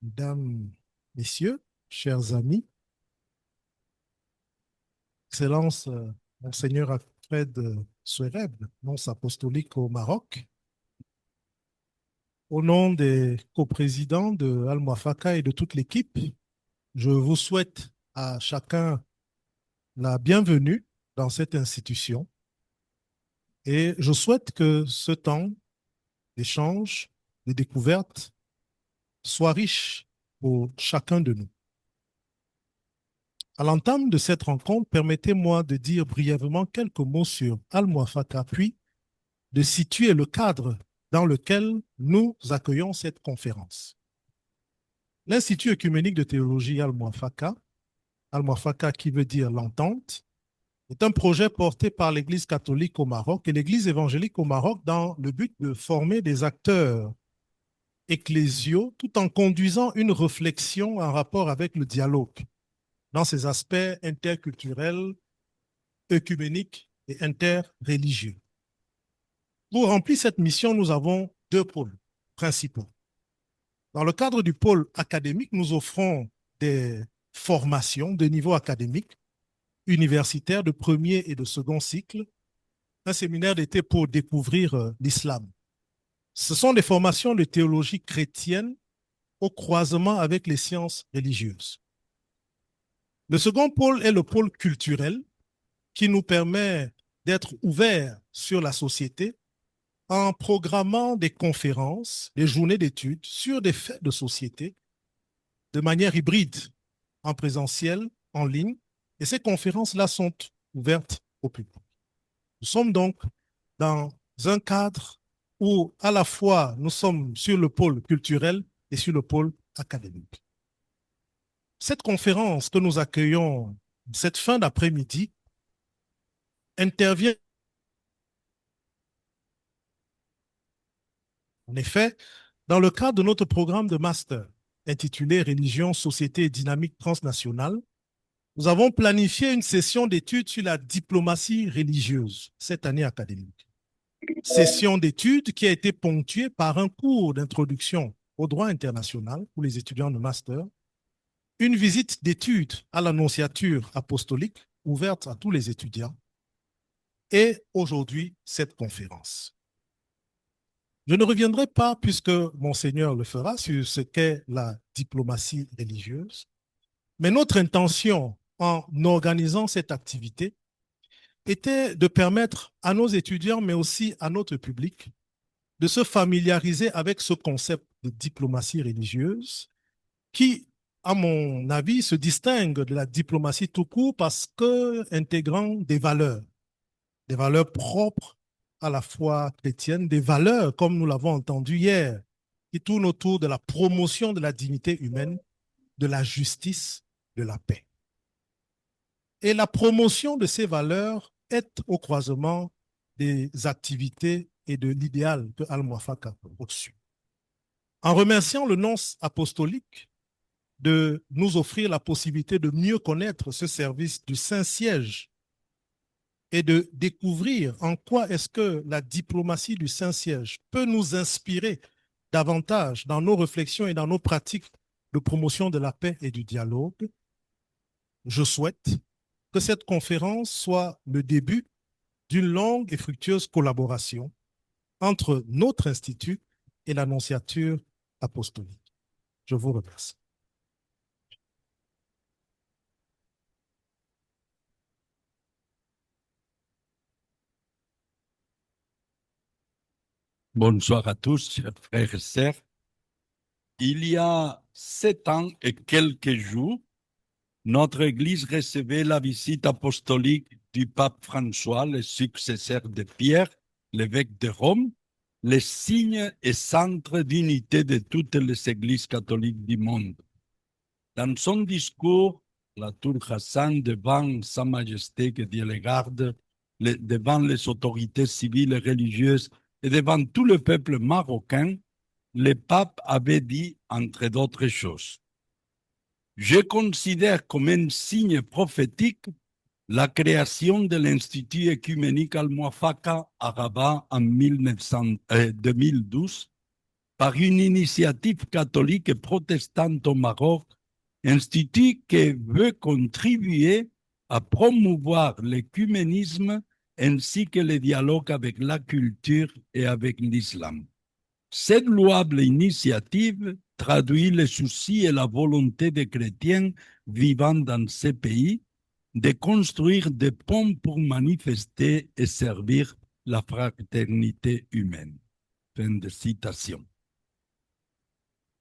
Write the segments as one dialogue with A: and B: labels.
A: Mesdames, Messieurs, chers amis, Excellence, Monseigneur Alfred Souereb, nonce apostolique au Maroc, au nom des coprésidents de Al-Muafaka et de toute l'équipe, je vous souhaite à chacun la bienvenue dans cette institution et je souhaite que ce temps d'échange, de découverte, soit riche pour chacun de nous. À l'entame de cette rencontre, permettez-moi de dire brièvement quelques mots sur Al-Muafaka, puis de situer le cadre dans lequel nous accueillons cette conférence. L'Institut œcuménique de théologie Al-Muafaka qui veut dire l'entente, est un projet porté par l'Église catholique au Maroc et l'Église évangélique au Maroc dans le but de former des acteurs ecclésiaux tout en conduisant une réflexion en rapport avec le dialogue dans ses aspects interculturels, œcuméniques et interreligieux. Pour remplir cette mission, nous avons deux pôles principaux. Dans le cadre du pôle académique, nous offrons des formations de niveau académique, universitaire de premier et de second cycle, un séminaire d'été pour découvrir l'islam. Ce sont des formations de théologie chrétienne au croisement avec les sciences religieuses. Le second pôle est le pôle culturel qui nous permet d'être ouverts sur la société en programmant des conférences, des journées d'études sur des faits de société de manière hybride, en présentiel, en ligne. Et ces conférences-là sont ouvertes au public. Nous sommes donc dans un cadre où à la fois nous sommes sur le pôle culturel et sur le pôle académique. Cette conférence que nous accueillons cette fin d'après-midi intervient en effet dans le cadre de notre programme de master intitulé Religion, Société et Dynamique transnationale. Nous avons planifié une session d'études sur la diplomatie religieuse cette année académique. Session d'études qui a été ponctuée par un cours d'introduction au droit international pour les étudiants de master, une visite d'études à l'annonciature apostolique ouverte à tous les étudiants et aujourd'hui cette conférence. Je ne reviendrai pas, puisque Monseigneur le fera, sur ce qu'est la diplomatie religieuse, mais notre intention en organisant cette activité était de permettre à nos étudiants, mais aussi à notre public, de se familiariser avec ce concept de diplomatie religieuse qui, à mon avis, se distingue de la diplomatie tout court parce que intégrant des valeurs propres à la foi chrétienne, des valeurs, comme nous l'avons entendu hier, qui tournent autour de la promotion de la dignité humaine, de la justice, de la paix. Et la promotion de ces valeurs est au croisement des activités et de l'idéal que Al-Muafaka a reçu. En remerciant le nonce apostolique de nous offrir la possibilité de mieux connaître ce service du Saint-Siège et de découvrir en quoi est-ce que la diplomatie du Saint-Siège peut nous inspirer davantage dans nos réflexions et dans nos pratiques de promotion de la paix et du dialogue, je souhaite que cette conférence soit le début d'une longue et fructueuse collaboration entre notre institut et l'annonciature apostolique. Je vous remercie.
B: Bonsoir à tous, chers frères et sœurs. Il y a 7 ans et quelques jours, notre Église recevait la visite apostolique du pape François, le successeur de Pierre, l'évêque de Rome, le signe et centre d'unité de toutes les églises catholiques du monde. Dans son discours, la tour Hassan, devant Sa Majesté, que Dieu le garde, devant les autorités civiles et religieuses et devant tout le peuple marocain, le pape avait dit, entre d'autres choses, « Je considère comme un signe prophétique la création de l'Institut œcuménique Al-Muafaka à Rabat en 2012, par une initiative catholique et protestante au Maroc, institut qui veut contribuer à promouvoir l'écuménisme ainsi que le dialogue avec la culture et avec l'islam. Cette louable initiative traduit les soucis et la volonté des chrétiens vivant dans ces pays de construire des ponts pour manifester et servir la fraternité humaine. Fin de citation.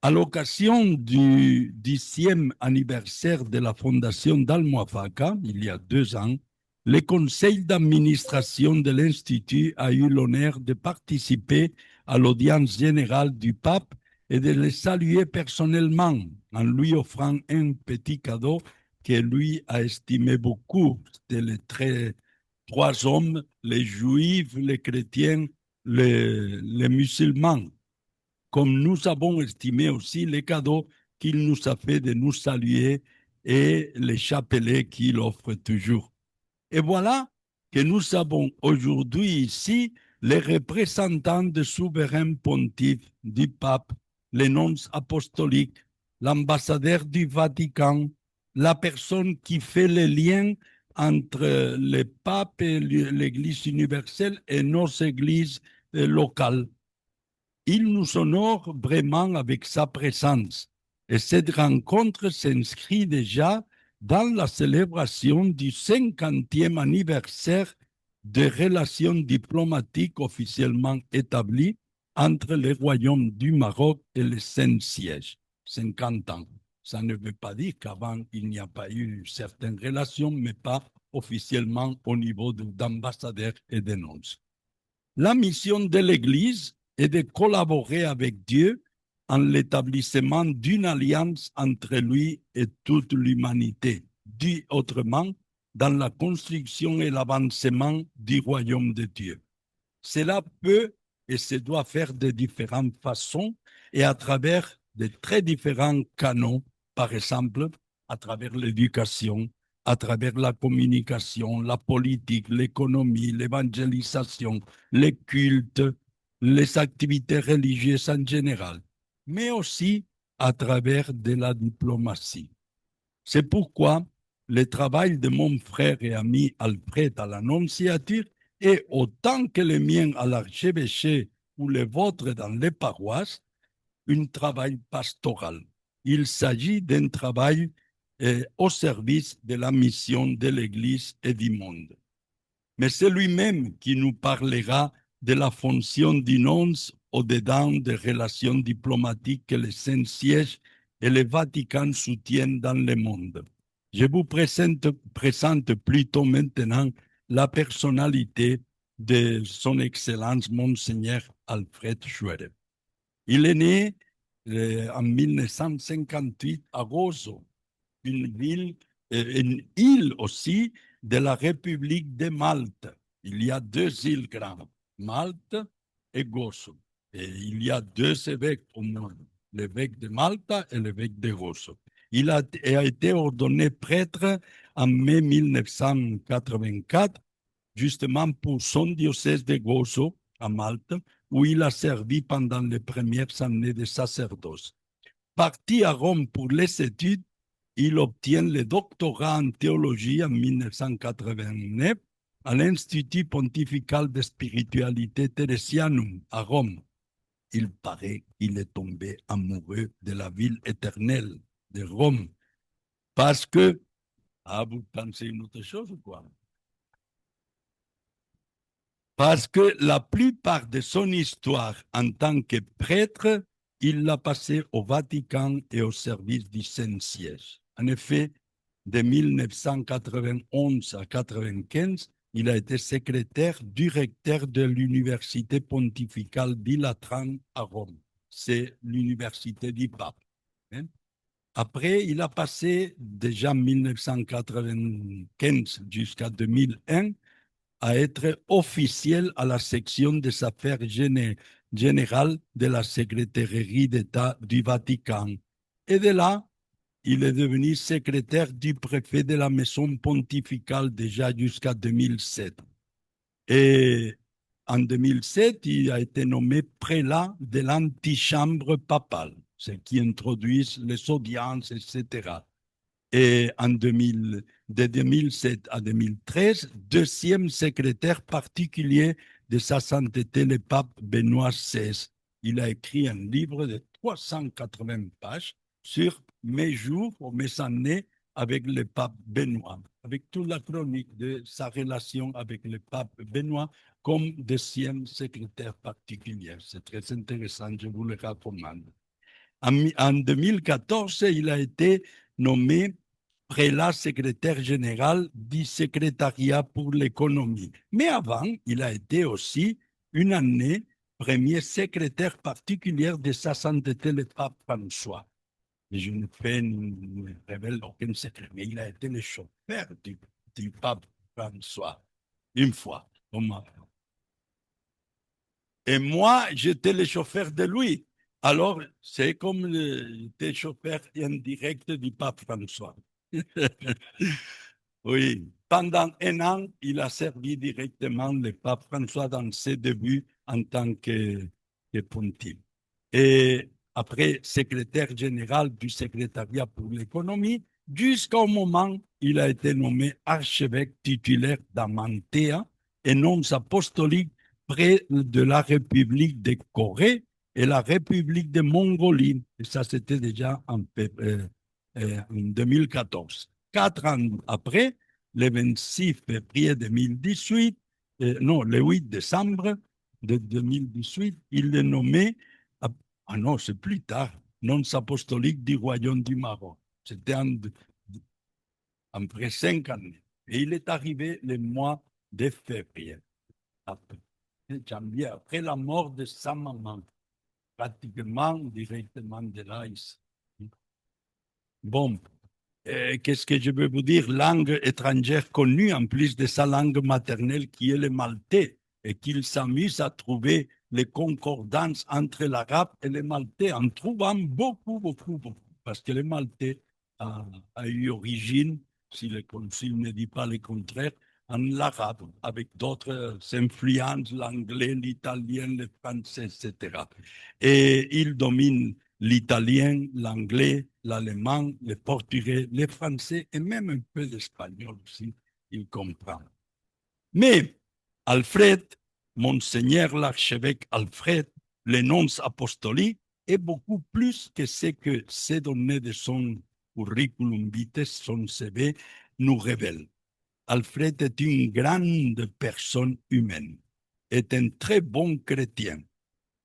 B: À l'occasion du 10e anniversaire de la fondation d'Al-Muwafaqa, il y a 2 ans, le conseil d'administration de l'Institut a eu l'honneur de participer à l'audience générale du pape et de le saluer personnellement en lui offrant un petit cadeau que lui a estimé beaucoup. C'était les 3 hommes, les juifs, les chrétiens, les musulmans, comme nous avons estimé aussi les cadeaux qu'il nous a fait de nous saluer et les chapelets qu'il offre toujours. Et voilà que nous avons aujourd'hui ici les représentants du souverain pontife, du pape, les nonces apostoliques, l'ambassadeur du Vatican, la personne qui fait le lien entre le pape et l'Église universelle et nos églises locales. Il nous honore vraiment avec sa présence. Et cette rencontre s'inscrit déjà dans la célébration du 50e anniversaire des relations diplomatiques officiellement établies entre le Royaume du Maroc et le Saint-Siège. 50 ans. Ça ne veut pas dire qu'avant, il n'y a pas eu certaines relations, mais pas officiellement au niveau d'ambassadeurs et de nonces. La mission de l'Église est de collaborer avec Dieu en l'établissement d'une alliance entre lui et toute l'humanité, dit autrement, dans la construction et l'avancement du royaume de Dieu. Cela peut et se doit faire de différentes façons et à travers de très différents canaux, par exemple, à travers l'éducation, à travers la communication, la politique, l'économie, l'évangélisation, les cultes, les activités religieuses en général, mais aussi à travers de la diplomatie. C'est pourquoi le travail de mon frère et ami Alfred à l'Annonciature est autant que le mien à l'archevêché ou le vôtre dans les paroisses, un travail pastoral. Il s'agit d'un travail au service de la mission de l'Église et du monde. Mais c'est lui-même qui nous parlera de la fonction du nonce au-dedans des relations diplomatiques que le Saint-Siège et le Vatican soutiennent dans le monde. Je vous présente plutôt maintenant la personnalité de son Excellence Monseigneur Alfred Schwerer. Il est né en 1958 à Gozo, une île aussi de la République de Malte. Il y a 2 îles grandes, Malte et Gozo. Et il y a 2 évêques au monde, l'évêque de Malte et l'évêque de Gozo. Il a été ordonné prêtre en mai 1984, justement pour son diocèse de Gozo à Malte, où il a servi pendant les premières années de sacerdoce. Parti à Rome pour les études, il obtient le doctorat en théologie en 1989 à l'Institut pontifical de spiritualité Theresianum à Rome. Il paraît qu'il est tombé amoureux de la ville éternelle de Rome parce que, vous pensez une autre chose ou quoi? Parce que la plupart de son histoire en tant que prêtre, il l'a passé au Vatican et au service du Saint-Siège. En effet, de 1991 à 1995, il a été secrétaire du recteur de l'Université pontificale du Latran à Rome. C'est l'université du pape. Après, il a passé déjà 1995 jusqu'à 2001 à être officiel à la section des affaires générales de la secrétairerie d'État du Vatican. Et de là, il est devenu secrétaire du préfet de la maison pontificale déjà jusqu'à 2007. Et en 2007, il a été nommé prélat de l'antichambre papale, ce qui introduit les audiences, etc. Et de 2007 à 2013, deuxième secrétaire particulier de sa sainteté, le pape Benoît XVI. Il a écrit un livre de 380 pages sur mes jours ou mes années avec le pape Benoît, avec toute la chronique de sa relation avec le pape Benoît comme deuxième secrétaire particulier. C'est très intéressant, je vous le recommande. En 2014, il a été nommé prélat secrétaire général du secrétariat pour l'économie. Mais avant, il a été aussi une année premier secrétaire particulier de sa sainteté le pape François. Et je ne révèle aucun secret, mais il a été le chauffeur du pape François une fois au Maroc. Et moi, j'étais le chauffeur de lui. Alors, c'est comme j'étais chauffeur indirect du pape François. Oui, pendant un an, il a servi directement le pape François dans ses débuts en tant que pontife. Et après, secrétaire général du secrétariat pour l'économie, jusqu'au moment où il a été nommé archevêque titulaire d'Amantea et nonce apostolique près de la République de Corée et la République de Mongolie. Et ça, c'était déjà en 2014. 4 ans après, le 26 février 2018, non, le 8 décembre de 2018, il est nommé, ah non, c'est plus tard, nonce apostolique du Royaume du Maroc. C'était après 5 années. Et il est arrivé le mois de février, après, janvier, après la mort de sa maman, pratiquement directement de là. Bon, qu'est-ce que je veux vous dire? Langue étrangère connue en plus de sa langue maternelle qui est le maltais et qu'il s'amuse à trouver les concordances entre l'arabe et le maltais en trouvant beaucoup, beaucoup, beaucoup. Parce que le maltais a eu origine, si le concile ne dit pas le contraire, en l'arabe, avec d'autres influences, l'anglais, l'italien, le français, etc. Et il domine l'italien, l'anglais, l'allemand, le portugais, le français et même un peu l'espagnol aussi, il comprend. Mais Alfred, Monseigneur l'archevêque Alfred, le nonce apostolique, est beaucoup plus que ce que ces données de son curriculum vitae, son CV, nous révèlent. Alfred est une grande personne humaine, est un très bon chrétien,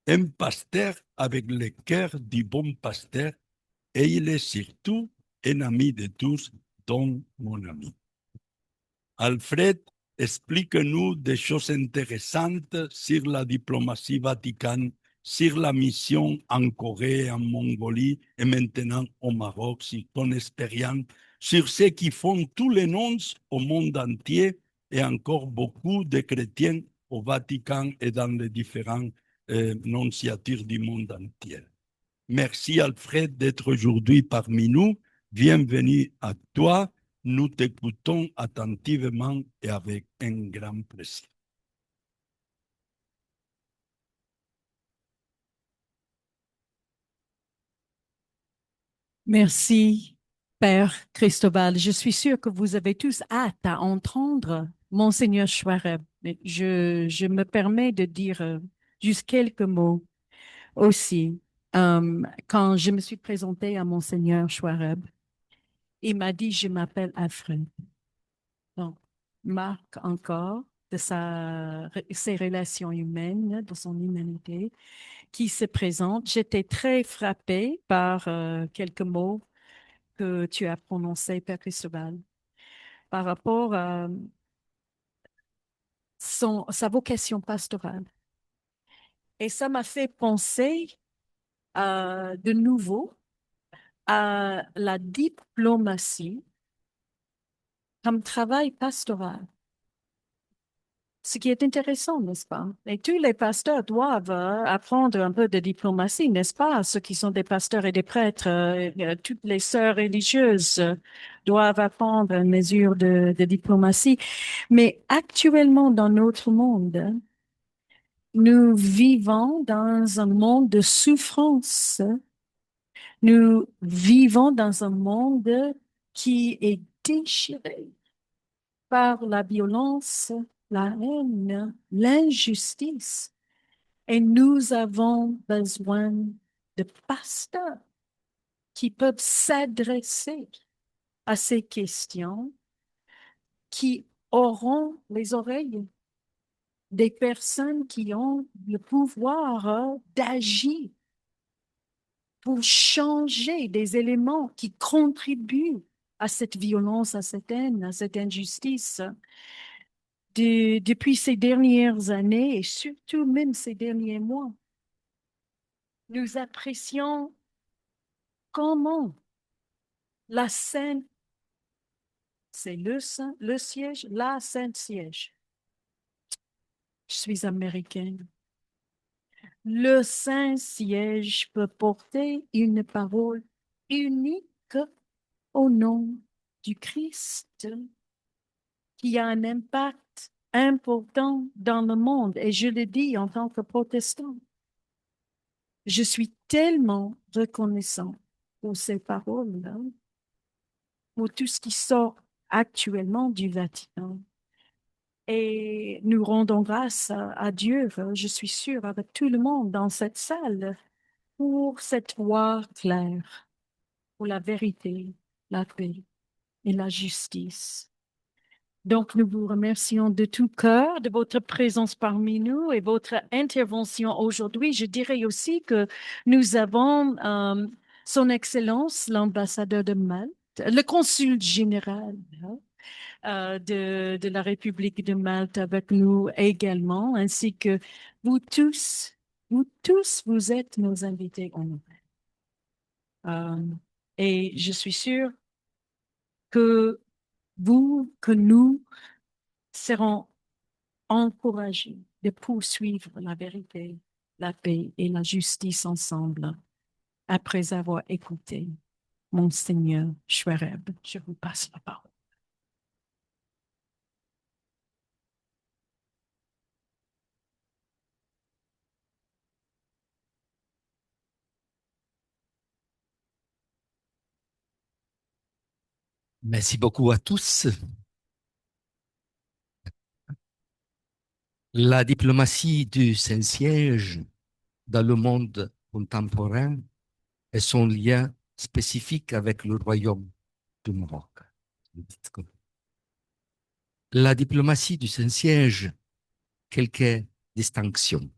B: un pasteur avec le cœur du bon pasteur, et il est surtout un ami de tous, dont mon ami. Alfred, explique-nous des choses intéressantes sur la diplomatie vaticane, sur la mission en Corée, en Mongolie et maintenant au Maroc, sur ton expérience, sur ce qui font tous les nonces au monde entier et encore beaucoup de chrétiens au Vatican et dans les différentes nonciatures du monde entier. Merci Alfred d'être aujourd'hui parmi nous. Bienvenue à toi. Nous t'écoutons attentivement et avec un grand plaisir.
C: Merci, Père Cristobal. Je suis sûre que vous avez tous hâte à entendre Monseigneur Schwareb. Je me permets de dire juste quelques mots aussi. Quand je me suis présentée à Monseigneur Schwareb, il m'a dit, je m'appelle Alfred. Donc, marque encore de ses relations humaines, de son humanité, qui se présente. J'étais très frappée par quelques mots que tu as prononcés, Père Cristobal, par rapport à sa vocation pastorale. Et ça m'a fait penser de nouveau à la diplomatie comme travail pastoral. Ce qui est intéressant, n'est-ce pas? Et tous les pasteurs doivent apprendre un peu de diplomatie, n'est-ce pas? Ceux qui sont des pasteurs et des prêtres, toutes les sœurs religieuses doivent apprendre une mesure de diplomatie. Mais actuellement, dans notre monde, Nous vivons dans un monde de souffrance. Nous vivons dans un monde qui est déchiré par la violence, la haine, l'injustice. Et nous avons besoin de pasteurs qui peuvent s'adresser à ces questions, qui auront les oreilles des personnes qui ont le pouvoir d'agir pour changer des éléments qui contribuent à cette violence, à cette haine, à cette injustice. Depuis ces dernières années et surtout même ces derniers mois, nous apprécions comment la Sainte, c'est le siège, la Sainte siège. Je suis américaine. Le Saint-Siège peut porter une parole unique au nom du Christ qui a un impact important dans le monde. Et je le dis en tant que protestant. Je suis tellement reconnaissant pour ces paroles-là, pour tout ce qui sort actuellement du Vatican. Et nous rendons grâce à Dieu, je suis sûre, avec tout le monde dans cette salle, pour cette voie claire, pour la vérité, la paix et la justice. Donc, nous vous remercions de tout cœur de votre présence parmi nous et votre intervention aujourd'hui. Je dirais aussi que nous avons Son Excellence, l'ambassadeur de Malte, le consul général de la République de Malte avec nous également, ainsi que vous tous, vous êtes nos invités honoraires. Et je suis sûre que que nous serons encouragés de poursuivre la vérité, la paix et la justice ensemble après avoir écouté Monseigneur Schwereb. Je vous passe la parole.
D: Merci beaucoup à tous. La diplomatie du Saint-Siège dans le monde contemporain et son lien spécifique avec le royaume du Maroc. La diplomatie du Saint-Siège, quelques distinctions.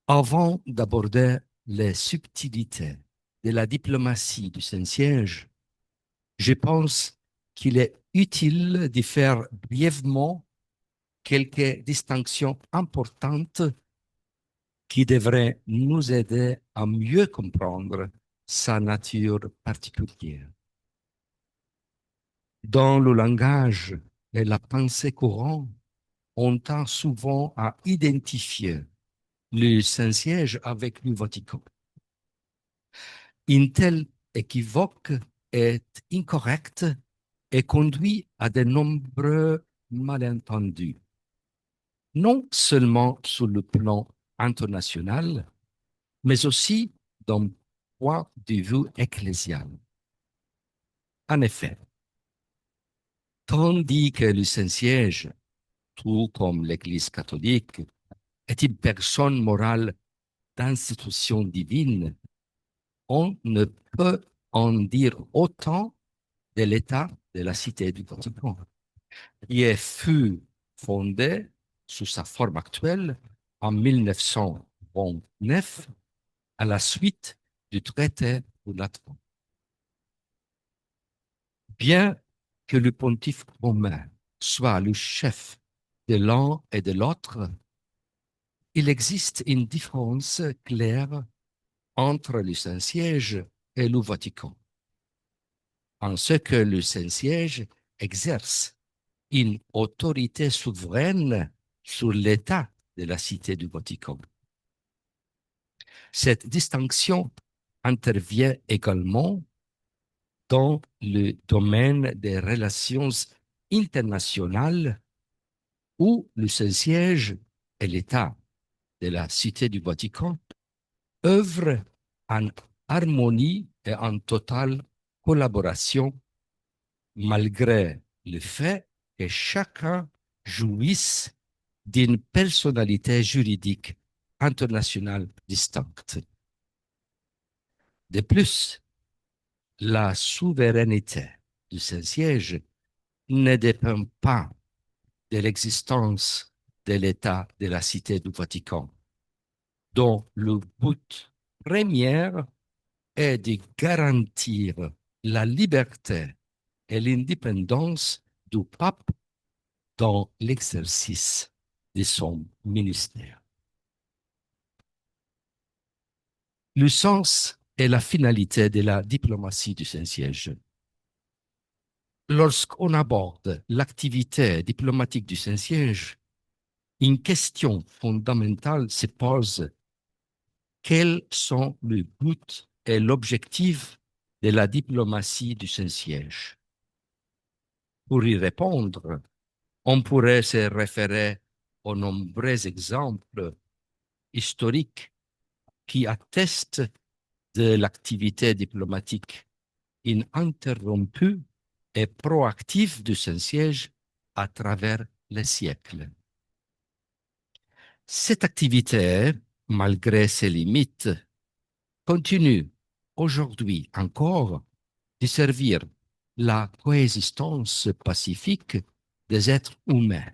D: Avant d'aborder les subtilités de la diplomatie du Saint-Siège, je pense qu'il est utile de faire brièvement quelques distinctions importantes qui devraient nous aider à mieux comprendre sa nature particulière. Dans le langage et la pensée courante, on tend souvent à identifier le Saint-Siège avec le Vatican. Une telle équivoque est incorrecte et conduit à de nombreux malentendus, non seulement sur le plan international, mais aussi d'un point de vue ecclésial. En effet, tandis que le Saint-Siège, tout comme l'Église catholique, est une personne morale d'institution divine, on ne peut en dire autant de l'état de la cité du Vatican, qui fut fondée sous sa forme actuelle en 1929 à la suite du traité de Latran. Bien que le pontife romain soit le chef de l'un et de l'autre, il existe une différence claire entre le Saint-Siège et le Vatican, en ce que le Saint-Siège exerce une autorité souveraine sur l'état de la cité du Vatican. Cette distinction intervient également dans le domaine des relations internationales où le Saint-Siège et l'État de la Cité du Vatican œuvrent en harmonie et en totale collaboration, malgré le fait que chacun jouisse d'une personnalité juridique internationale distincte. De plus, la souveraineté du Saint-Siège ne dépend pas de l'existence de l'État de la Cité du Vatican, dont le but premier est de garantir la liberté et l'indépendance du pape dans l'exercice de son ministère. Le sens et la finalité de la diplomatie du Saint-Siège. Lorsqu'on aborde l'activité diplomatique du Saint-Siège, une question fondamentale se pose: quels sont le but et l'objectif de la diplomatie du Saint-Siège? Pour y répondre, on pourrait se référer aux nombreux exemples historiques qui attestent de l'activité diplomatique ininterrompue et proactive du Saint-Siège à travers les siècles. Cette activité, malgré ses limites, continue aujourd'hui encore de servir la coexistence pacifique des êtres humains.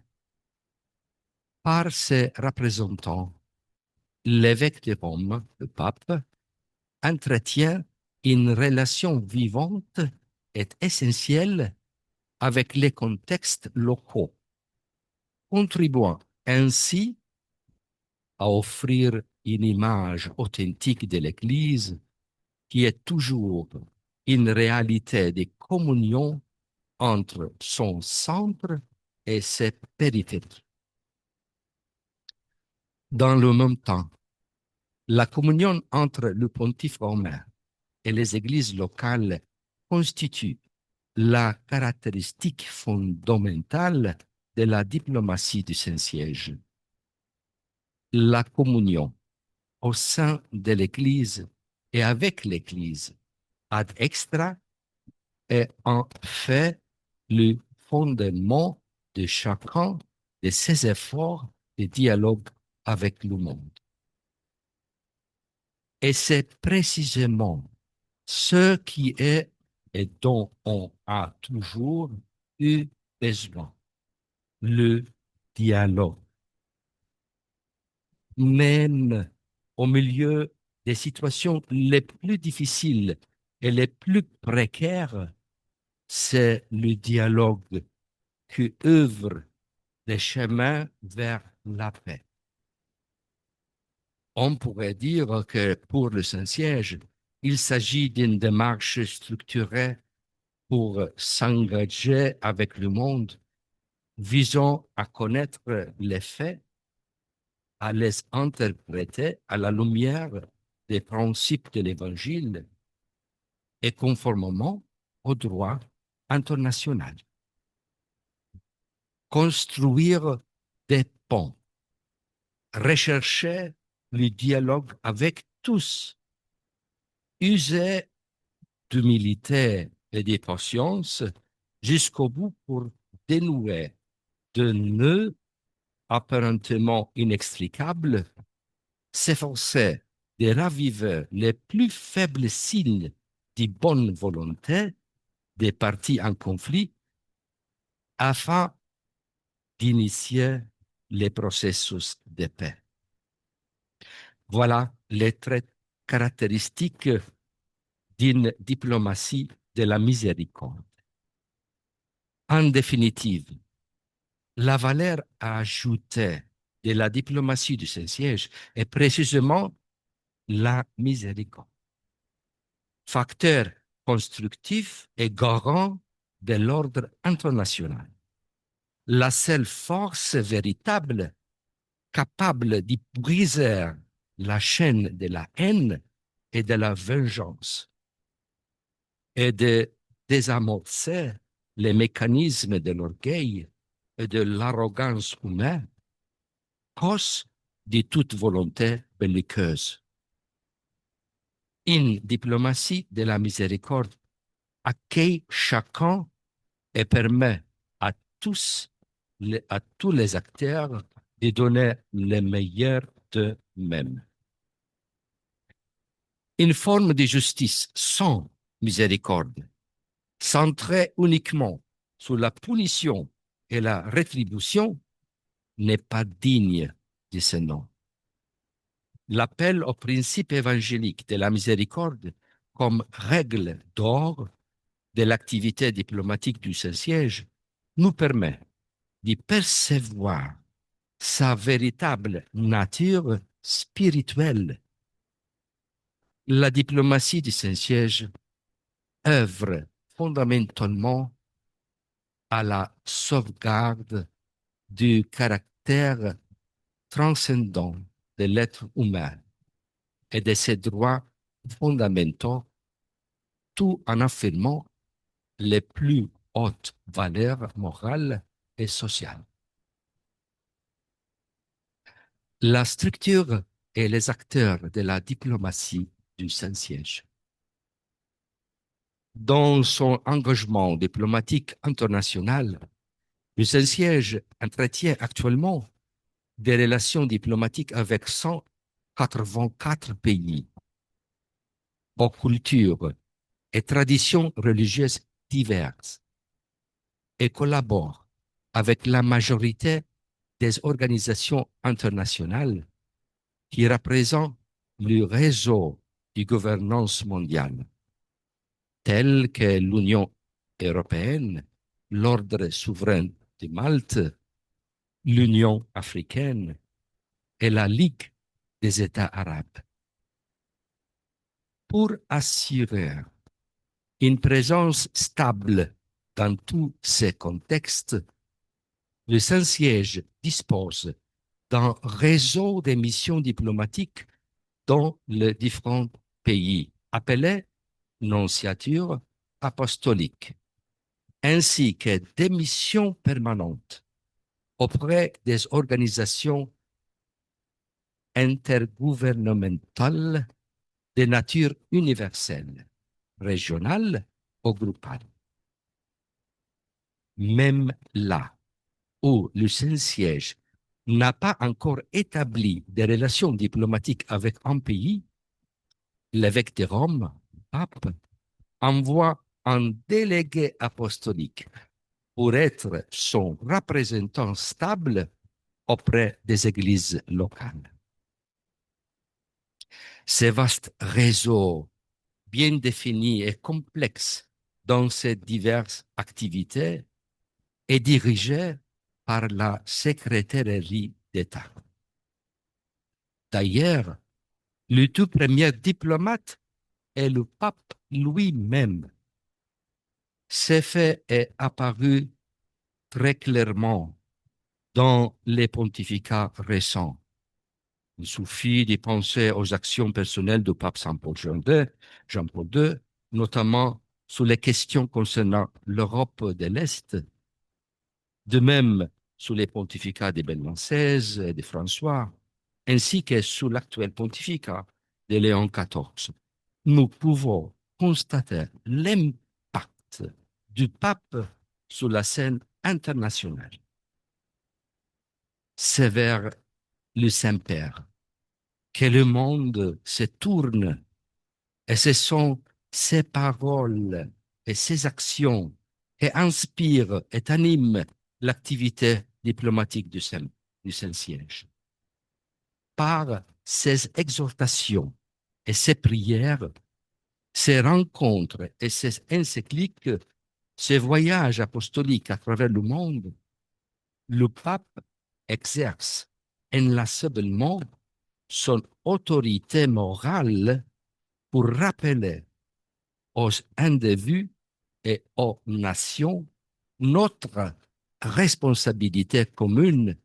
D: Par ses représentants, l'évêque de Rome, le pape, entretient une relation vivante et essentielle avec les contextes locaux, contribuant ainsi à offrir une image authentique de l'Église qui est toujours une réalité de communion entre son centre et ses périphéries. Dans le même temps, la communion entre le pontife romain et les églises locales constitue la caractéristique fondamentale de la diplomatie du Saint-Siège. La communion au sein de l'Église et avec l'Église ad extra est en fait le fondement de chacun de ses efforts de dialogue avec le monde. Et c'est précisément ce qui est et dont on a toujours eu besoin, le dialogue. Même au milieu des situations les plus difficiles et les plus précaires, c'est le dialogue qui œuvre des chemins vers la paix. On pourrait dire que pour le Saint-Siège, il s'agit d'une démarche structurée pour s'engager avec le monde, visant à connaître les faits, à les interpréter à la lumière des principes de l'Évangile et conformément au droit international. Construire des ponts, rechercher le dialogue avec tous, user d'humilité et de patience jusqu'au bout pour dénouer de nœuds apparemment inextricables, s'efforcer de raviver les plus faibles signes de bonne volonté des parties en conflit afin d'initier les processus de paix. Voilà les traits caractéristiques d'une diplomatie de la miséricorde. En définitive, la valeur ajoutée de la diplomatie du Saint-Siège est précisément la miséricorde, facteur constructif et garant de l'ordre international. La seule force véritable capable de briser la chaîne de la haine et de la vengeance et de désamorcer les mécanismes de l'orgueil et de l'arrogance humaine cause de toute volonté belliqueuse. Une diplomatie de la miséricorde accueille chacun et permet à tous les acteurs de donner le meilleur d'eux-mêmes. Une forme de justice sans miséricorde, centrée uniquement sur la punition et la rétribution, n'est pas digne de ce nom. L'appel au principe évangélique de la miséricorde comme règle d'or de l'activité diplomatique du Saint-Siège nous permet de percevoir sa véritable nature spirituelle. La diplomatie du Saint-Siège œuvre fondamentalement à la sauvegarde du caractère transcendant de l'être humain et de ses droits fondamentaux, tout en affirmant les plus hautes valeurs morales et sociales. La structure et les acteurs de la diplomatie du Saint-Siège. Dans son engagement diplomatique international, le Saint-Siège entretient actuellement des relations diplomatiques avec 184 pays, aux cultures et traditions religieuses diverses, et collabore avec la majorité des organisations internationales qui représentent le réseau de gouvernance mondiale, tels que l'Union européenne, l'Ordre souverain de Malte, l'Union africaine et la Ligue des États arabes. Pour assurer une présence stable dans tous ces contextes, le Saint-Siège dispose d'un réseau de missions diplomatiques dans les différents pays, appelé nonciature apostolique, ainsi que des missions permanentes auprès des organisations intergouvernementales de nature universelle, régionale ou groupale. Même là où le Saint-Siège n'a pas encore établi des relations diplomatiques avec un pays, l'évêque de Rome, pape, envoie un délégué apostolique pour être son représentant stable auprès des églises locales. Ce vaste réseau, bien défini et complexe dans ses diverses activités, est dirigé par la secrétairerie d'État. D'ailleurs, le tout premier diplomate est le pape lui-même. Ce fait est apparu très clairement dans les pontificats récents. Il suffit de penser aux actions personnelles du pape Jean-Paul II, notamment sur les questions concernant l'Europe de l'Est, de même sur les pontificats de Benoît XVI et de François, ainsi que sur l'actuel pontificat de Léon XIV. Nous pouvons constater l'impact du pape sur la scène internationale. C'est vers le Saint-Père que le monde se tourne, et ce sont ses paroles et ses actions qui inspirent et animent l'activité diplomatique du Saint-Siège. Par ses exhortations et ses prières, ses rencontres et ses encycliques, ses voyages apostoliques à travers le monde, le pape exerce inlassablement son autorité morale pour rappeler aux individus et aux nations notre responsabilité commune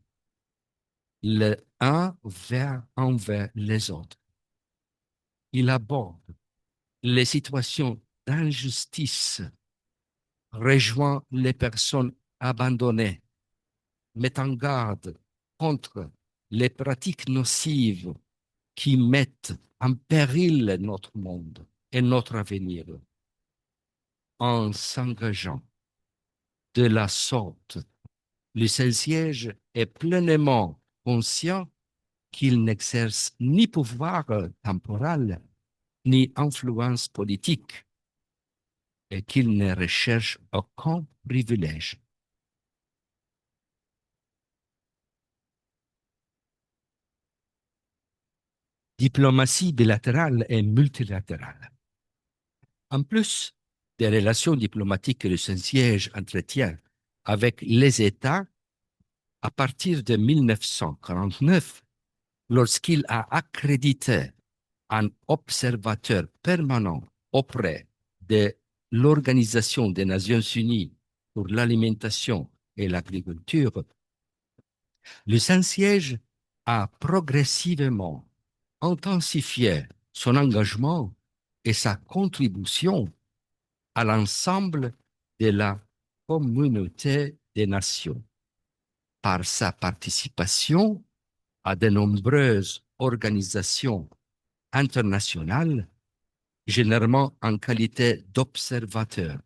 D: les uns envers les autres. Il aborde les situations d'injustice, rejoint les personnes abandonnées, met en garde contre les pratiques nocives qui mettent en péril notre monde et notre avenir. En s'engageant de la sorte, le Saint-Siège est pleinement conscient qu'il n'exerce ni pouvoir temporel, ni influence politique, et qu'il ne recherche aucun privilège. Diplomatie bilatérale et multilatérale. En plus des relations diplomatiques que le Saint-Siège entretient avec les États, à partir de 1949, lorsqu'il a accrédité un observateur permanent auprès de l'Organisation des Nations Unies pour l'alimentation et l'agriculture, le Saint-Siège a progressivement intensifié son engagement et sa contribution à l'ensemble de la communauté des nations par sa participation à de nombreuses organisations internationales, généralement en qualité d'observateur,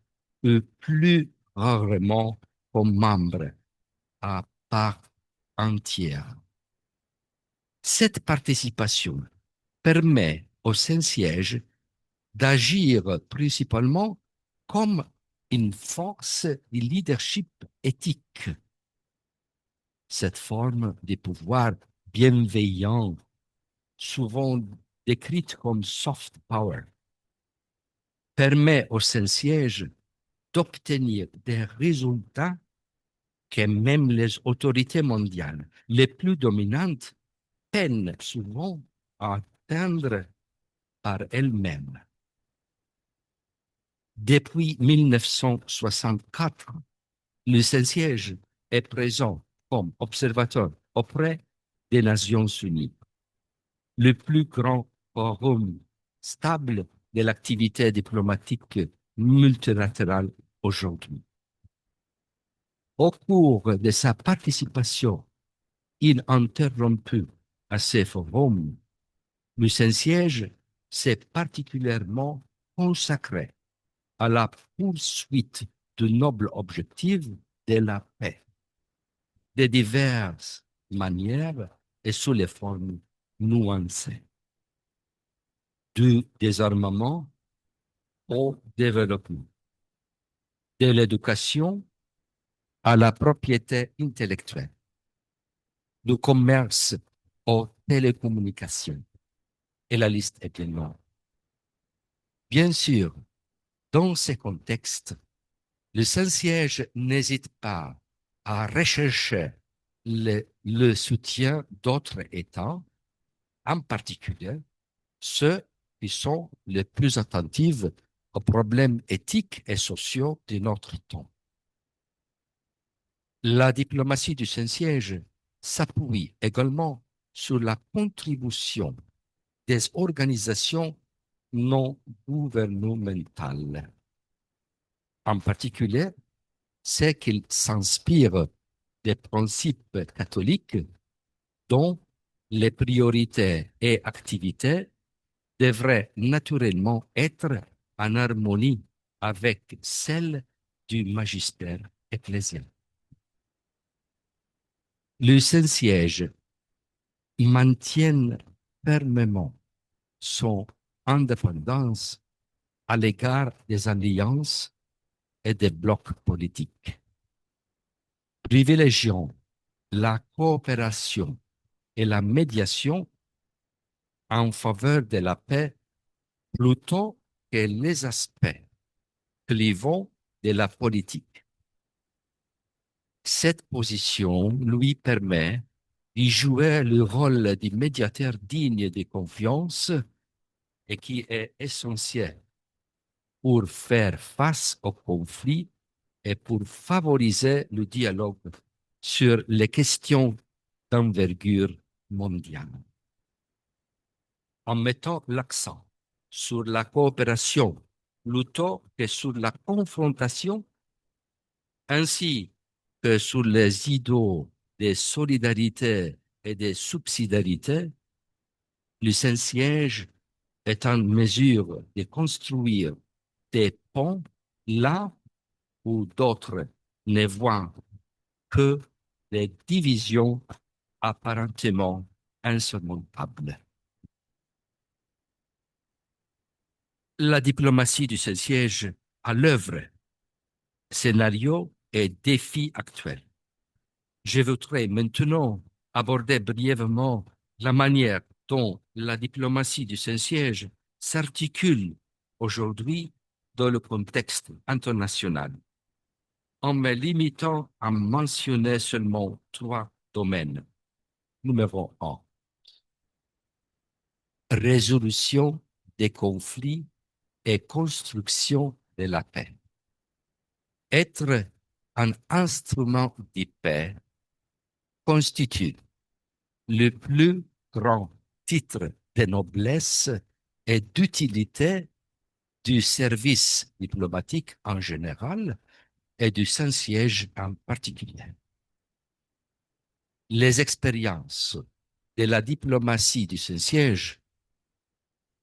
D: ou plus rarement comme membre à part entière. Cette participation permet au Saint-Siège d'agir principalement comme une force de leadership éthique. Cette forme de pouvoir bienveillant, souvent décrite comme soft power, permet au Saint-Siège d'obtenir des résultats que même les autorités mondiales les plus dominantes peinent souvent à atteindre par elles-mêmes. Depuis 1964, le Saint-Siège est présent comme observateur auprès des Nations Unies, le plus grand forum stable de l'activité diplomatique multilatérale aujourd'hui. Au cours de sa participation ininterrompue à ces forums, le Saint-Siège s'est particulièrement consacré à la poursuite de nobles objectifs de la paix, de diverses manières et sous les formes nuancées, du désarmement au développement, de l'éducation à la propriété intellectuelle, du commerce aux télécommunications, et la liste est bien longue. Bien sûr, dans ces contextes, le Saint-Siège n'hésite pas à rechercher le soutien d'autres États, en particulier ceux qui sont les plus attentifs aux problèmes éthiques et sociaux de notre temps. La diplomatie du Saint-Siège s'appuie également sur la contribution des organisations non gouvernementales. En particulier, c'est qu'il s'inspire des principes catholiques dont les priorités et activités devraient naturellement être en harmonie avec celles du magistère ecclésial. Le Saint-Siège maintient fermement son indépendance à l'égard des alliances et des blocs politiques, privilégiant la coopération et la médiation en faveur de la paix plutôt que les aspects clivants de la politique. Cette position lui permet de jouer le rôle de médiateur digne de confiance et qui est essentiel pour faire face aux conflits et pour favoriser le dialogue sur les questions d'envergure mondiale. En mettant l'accent sur la coopération plutôt que sur la confrontation, ainsi que sur les idéaux de solidarité et de subsidiarité, le Saint-Siège est en mesure de construire des ponts là où d'autres ne voient que des divisions apparemment insurmontables. La diplomatie du Saint-Siège à l'œuvre, scénario et défis actuels. Je voudrais maintenant aborder brièvement la manière dont la diplomatie du Saint-Siège s'articule aujourd'hui dans le contexte international, en me limitant à mentionner seulement 3 domaines. Numéro 1, résolution des conflits et construction de la paix. Être un instrument de paix constitue le plus grand titre de noblesse et d'utilité du service diplomatique en général et du Saint-Siège en particulier. Les expériences de la diplomatie du Saint-Siège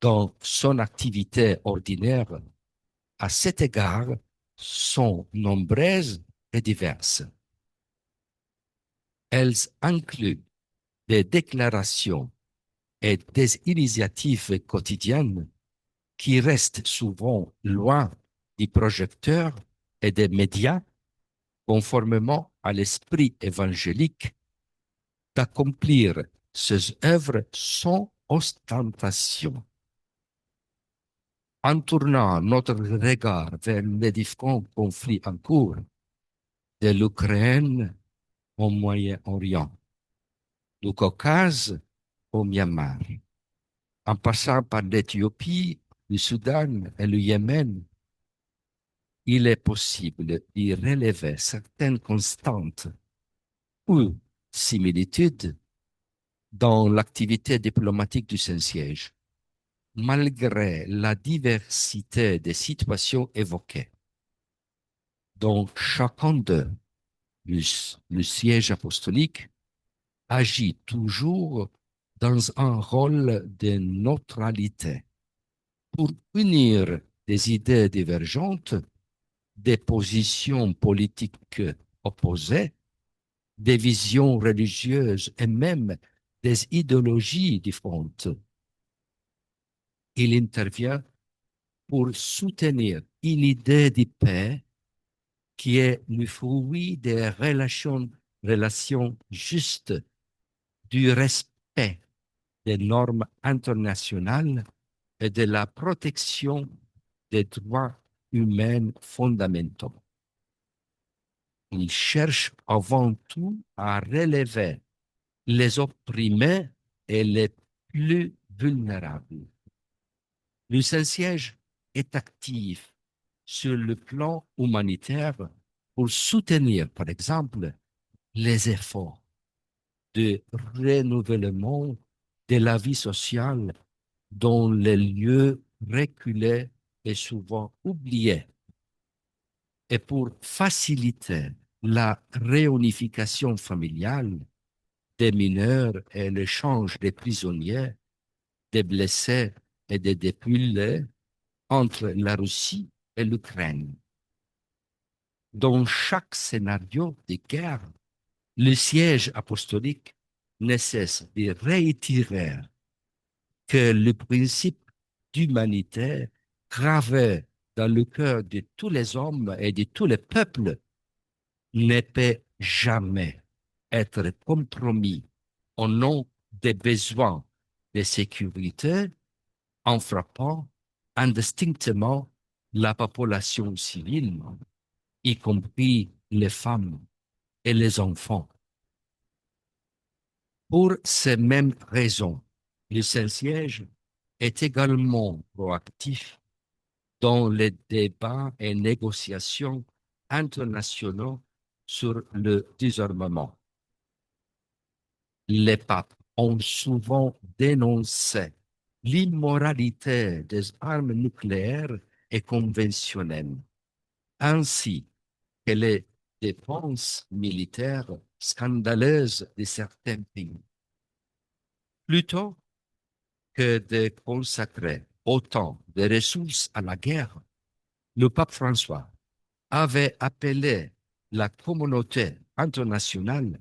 D: dans son activité ordinaire à cet égard sont nombreuses et diverses. Elles incluent des déclarations et des initiatives quotidiennes qui restent souvent loin du projecteur et des médias, conformément à l'esprit évangélique d'accomplir ces œuvres sans ostentation. En tournant notre regard vers les différents conflits en cours, de l'Ukraine au Moyen-Orient, du Caucase au Myanmar, en passant par l'Éthiopie, le Soudan et le Yémen, il est possible d'y relever certaines constantes ou similitudes dans l'activité diplomatique du Saint-Siège, malgré la diversité des situations évoquées. Dans chacun d'eux, le siège apostolique agit toujours dans un rôle de neutralité pour unir des idées divergentes, des positions politiques opposées, des visions religieuses et même des idéologies différentes. Il intervient pour soutenir une idée de paix qui est le fruit des relations justes, du respect des normes internationales et de la protection des droits humains fondamentaux. Il cherche avant tout à relever les opprimés et les plus vulnérables. Le Saint-Siège est actif sur le plan humanitaire pour soutenir, par exemple, les efforts de renouvellement de la vie sociale dans les lieux reculés et souvent oubliés, et pour faciliter la réunification familiale des mineurs et l'échange des prisonniers, des blessés et des dépouillés entre la Russie et l'Ukraine. Dans chaque scénario de guerre, le siège apostolique ne cesse de réitérer que le principe d'humanité gravé dans le cœur de tous les hommes et de tous les peuples ne peut jamais être compromis au nom des besoins de sécurité en frappant indistinctement la population civile, y compris les femmes et les enfants. Pour ces mêmes raisons, le Saint-Siège est également proactif dans les débats et négociations internationaux sur le désarmement. Les papes ont souvent dénoncé l'immoralité des armes nucléaires et conventionnelles, ainsi que les dépenses militaires scandaleuses de certains pays. Plutôt que de consacrer autant de ressources à la guerre, le pape François avait appelé la communauté internationale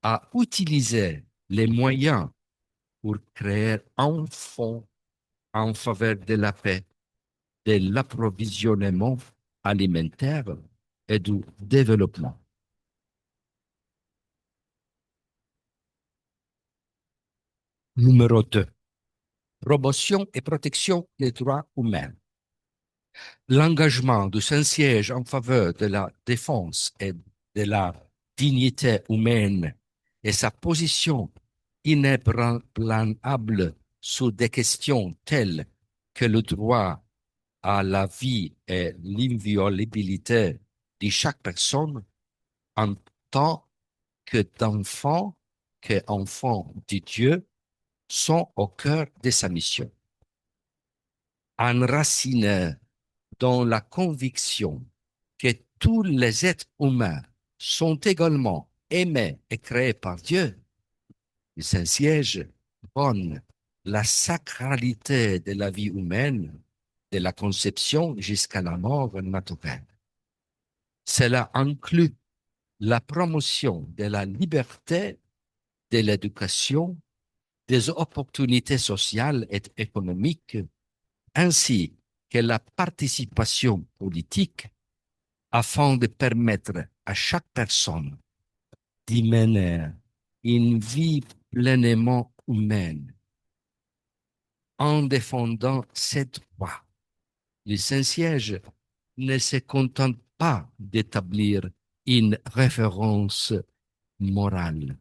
D: à utiliser les moyens pour créer un fonds en faveur de la paix, de l'approvisionnement alimentaire et du développement. Numéro 2. Promotion et protection des droits humains. L'engagement du Saint-Siège en faveur de la défense et de la dignité humaine et sa position inébranlable sur des questions telles que le droit à la vie et l'inviolabilité de chaque personne en tant que d'enfants, qu'enfants de Dieu, sont au cœur de sa mission. Enracinés dans la conviction que tous les êtres humains sont également aimés et créés par Dieu, le Saint-Siège prône la sacralité de la vie humaine, de la conception jusqu'à la mort naturelle. Cela inclut la promotion de la liberté, de l'éducation, des opportunités sociales et économiques, ainsi que la participation politique afin de permettre à chaque personne d'y mener une vie pleinement humaine. En défendant ces droits, le Saint-Siège ne se contente pas d'établir une référence morale,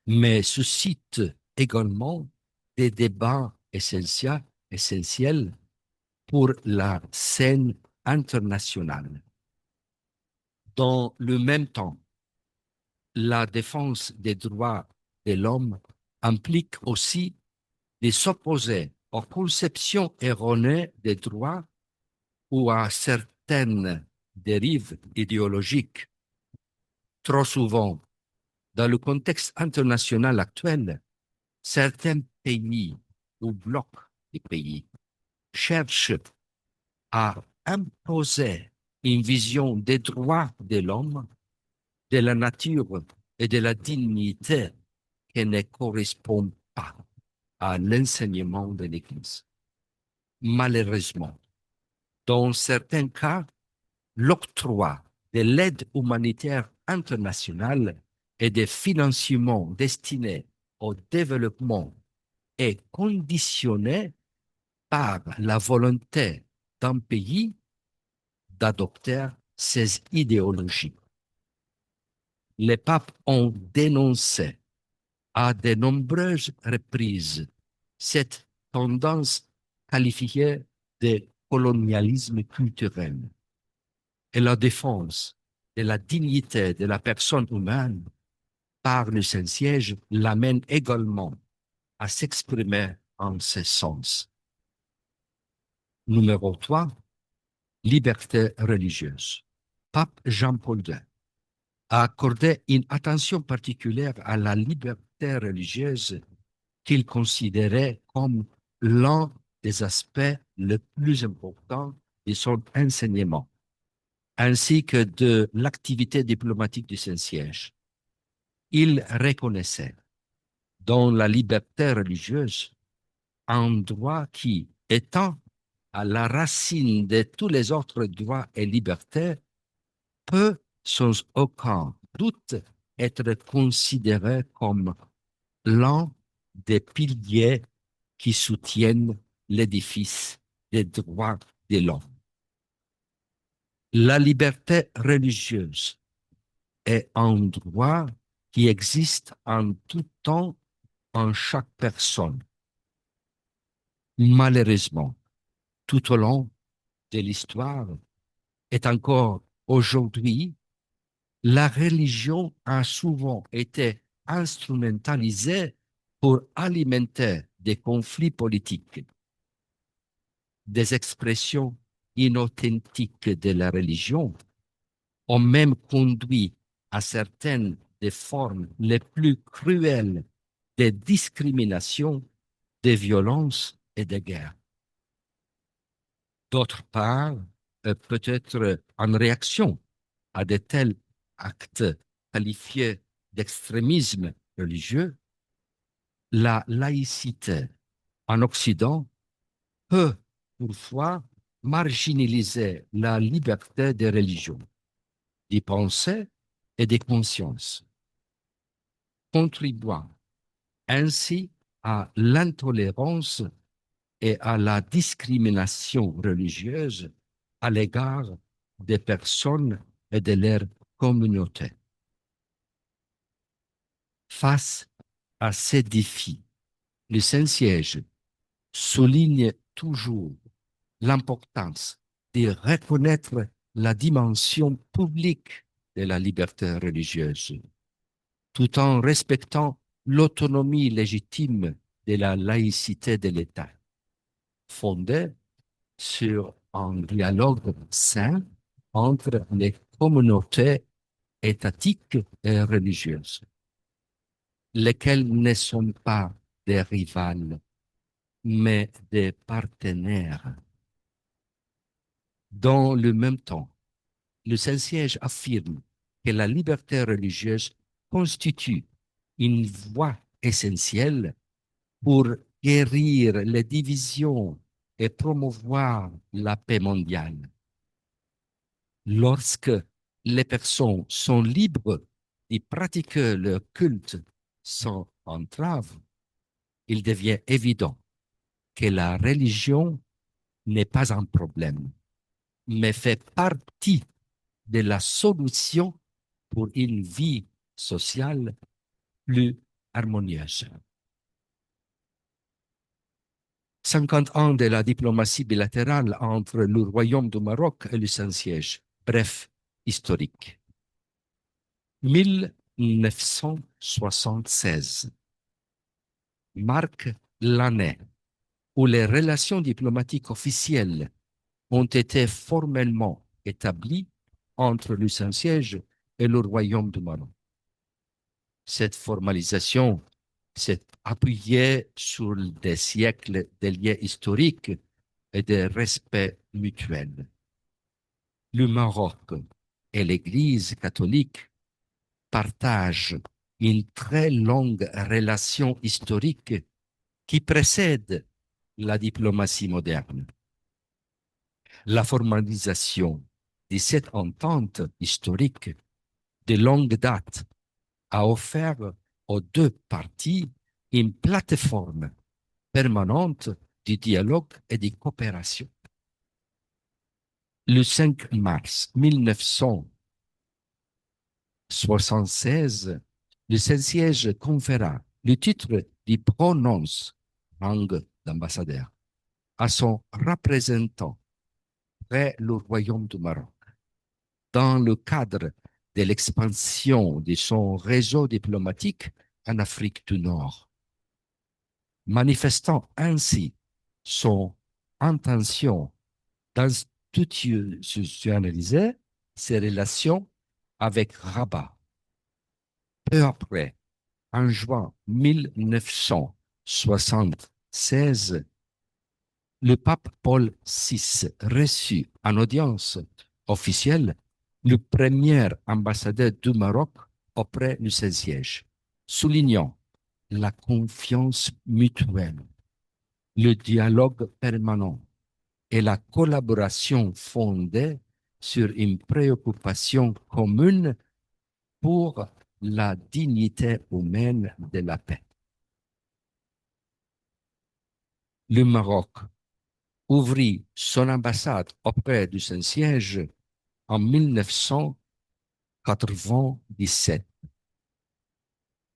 D: mais suscite également des débats essentiels pour la scène internationale. Dans le même temps, la défense des droits de l'homme implique aussi de s'opposer aux conceptions erronées des droits ou à certaines dérives idéologiques. Trop souvent, dans le contexte international actuel, certains pays ou blocs de pays cherchent à imposer une vision des droits de l'homme, de la nature et de la dignité qui ne correspond pas à l'enseignement de l'Église. Malheureusement, dans certains cas, l'octroi de l'aide humanitaire internationale et des financements destinés au développement est conditionné par la volonté d'un pays d'adopter ces idéologies. Les papes ont dénoncé à de nombreuses reprises cette tendance qualifiée de colonialisme culturel et la défense de la dignité de la personne humaine par le Saint-Siège l'amène également à s'exprimer en ce sens. Numéro 3, liberté religieuse. Pape Jean-Paul II a accordé une attention particulière à la liberté religieuse qu'il considérait comme l'un des aspects les plus importants de son enseignement, ainsi que de l'activité diplomatique du Saint-Siège. Il reconnaissait dans la liberté religieuse un droit qui, étant à la racine de tous les autres droits et libertés, peut sans aucun doute être considéré comme l'un des piliers qui soutiennent l'édifice des droits de l'homme. La liberté religieuse est un droit qui existe en tout temps en chaque personne. Malheureusement, tout au long de l'histoire et encore aujourd'hui, la religion a souvent été instrumentalisée pour alimenter des conflits politiques. Des expressions inauthentiques de la religion ont même conduit à certaines des formes les plus cruelles des discriminations, des violences et des guerres. D'autre part, peut-être en réaction à de tels actes qualifiés d'extrémisme religieux, la laïcité en Occident peut parfois marginaliser la liberté des religions, des pensées et des consciences, contribuant ainsi à l'intolérance et à la discrimination religieuse à l'égard des personnes et de leur communauté. Face à ces défis, le Saint-Siège souligne toujours l'importance de reconnaître la dimension publique de la liberté religieuse, tout en respectant l'autonomie légitime de la laïcité de l'État, fondée sur un dialogue sain entre les communautés étatiques et religieuses, lesquelles ne sont pas des rivales, mais des partenaires. Dans le même temps, le Saint-Siège affirme que la liberté religieuse constitue une voie essentielle pour guérir les divisions et promouvoir la paix mondiale. Lorsque les personnes sont libres de pratiquer leur culte sans entrave, il devient évident que la religion n'est pas un problème, mais fait partie de la solution pour une vie sociale plus harmonieuse. 50 ans de la diplomatie bilatérale entre le Royaume du Maroc et le Saint-Siège. Bref, historique. 1976 marque l'année où les relations diplomatiques officielles ont été formellement établies entre le Saint-Siège et le Royaume du Maroc. Cette formalisation s'est appuyée sur des siècles de liens historiques et de respect mutuel. Le Maroc et l'Église catholique partagent une très longue relation historique qui précède la diplomatie moderne. La formalisation de cette entente historique de longue date a offert aux deux parties une plateforme permanente de dialogue et de coopération. Le 5 mars 1976, le Saint-Siège conféra le titre de prononce, rang d'ambassadeur, à son représentant près le Royaume du Maroc, dans le cadre de l'expansion de son réseau diplomatique en Afrique du Nord, manifestant ainsi son intention d'institutionnaliser ses relations avec Rabat. Peu après, en juin 1976, le pape Paul VI reçut en audience officielle le premier ambassadeur du Maroc auprès du Saint-Siège, soulignant la confiance mutuelle, le dialogue permanent et la collaboration fondée sur une préoccupation commune pour la dignité humaine de la paix. Le Maroc ouvrit son ambassade auprès du Saint-Siège en 1997,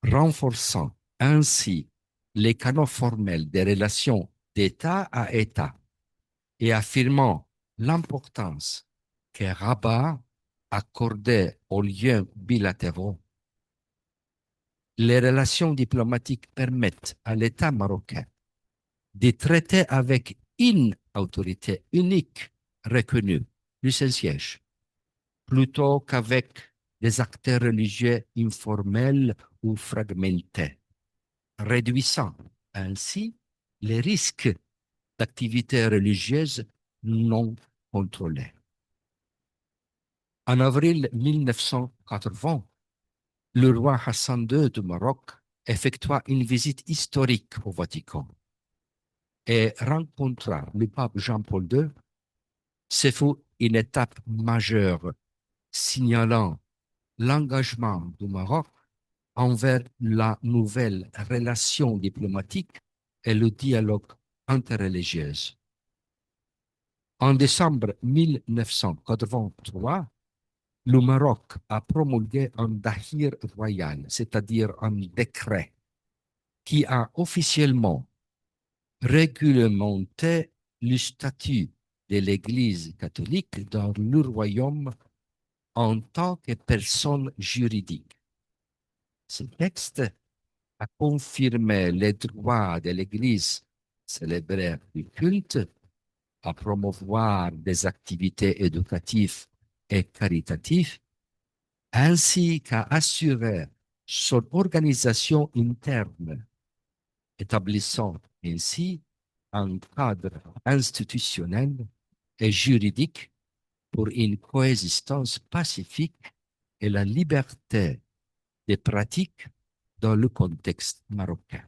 D: renforçant ainsi les canaux formels des relations d'État à État et affirmant l'importance que Rabat accordait aux liens bilatéraux. Les relations diplomatiques permettent à l'État marocain de traiter avec une autorité unique reconnue, le Saint-Siège, plutôt qu'avec des acteurs religieux informels ou fragmentés. réduisant ainsi les risques d'activités religieuses non contrôlées. En avril 1980, le roi Hassan II du Maroc effectua une visite historique au Vatican et rencontra le pape Jean-Paul II. Ce fut une étape majeure signalant l'engagement du Maroc envers la nouvelle relation diplomatique et le dialogue interreligieux. En décembre 1983, le Maroc a promulgué un dahir royal, c'est-à-dire un décret qui a officiellement réglementé le statut de l'Église catholique dans le royaume en tant que personne juridique. Ce texte a confirmé les droits de l'Église à célébrer le culte, à promouvoir des activités éducatives et caritatives, ainsi qu'à assurer son organisation interne, établissant ainsi un cadre institutionnel et juridique pour une coexistence pacifique et la liberté des pratiques dans le contexte marocain.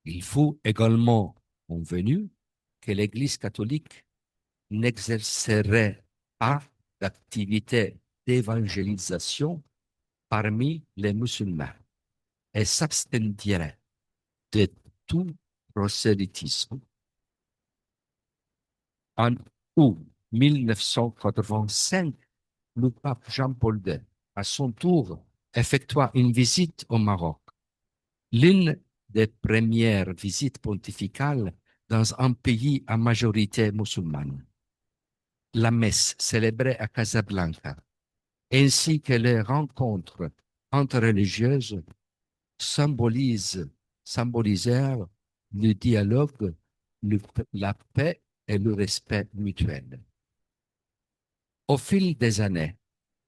D: Il faut également convenu que l'Église catholique n'exercerait pas d'activité d'évangélisation parmi les musulmans et s'abstiendrait de tout prosélytisme. En août 1985, le pape Jean-Paul II, à son tour, effectua une visite au Maroc, l'une des premières visites pontificales dans un pays à majorité musulmane. La messe célébrée à Casablanca, ainsi que les rencontres interreligieuses symbolisèrent le dialogue, la paix et le respect mutuel. Au fil des années,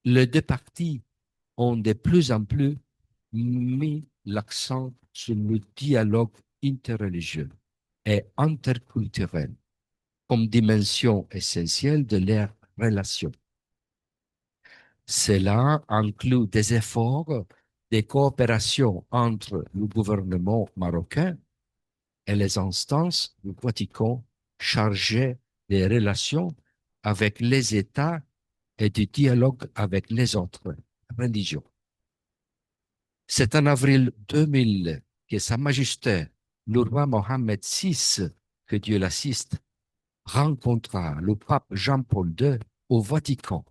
D: les deux parties ont de plus en plus mis l'accent sur le dialogue interreligieux et interculturel comme dimension essentielle de leurs relations. Cela inclut des efforts de coopération entre le gouvernement marocain et les instances du Vatican chargées des relations avec les États et du dialogue avec les autres religions. C'est en avril 2000 que Sa Majesté, le roi Mohammed VI, que Dieu l'assiste, rencontra le pape Jean-Paul II au Vatican,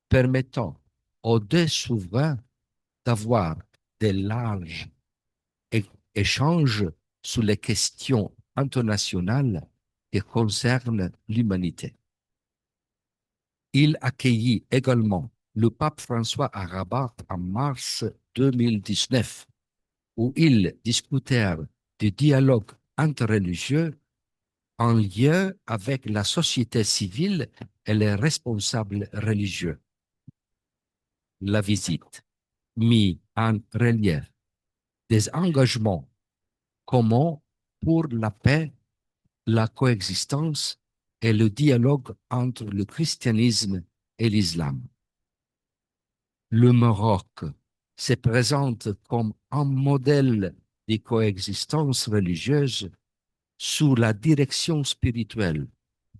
D: permettant aux deux souverains d'avoir de larges échanges sur les questions internationales qui concernent l'humanité. Il accueillit également le pape François à Rabat en mars 2019, où ils discutèrent du dialogue interreligieux en lien avec la société civile et les responsables religieux. La visite mit en relief des engagements communs pour la paix, la coexistence et le dialogue entre le christianisme et l'islam. Le Maroc se présente comme un modèle de coexistence religieuse sous la direction spirituelle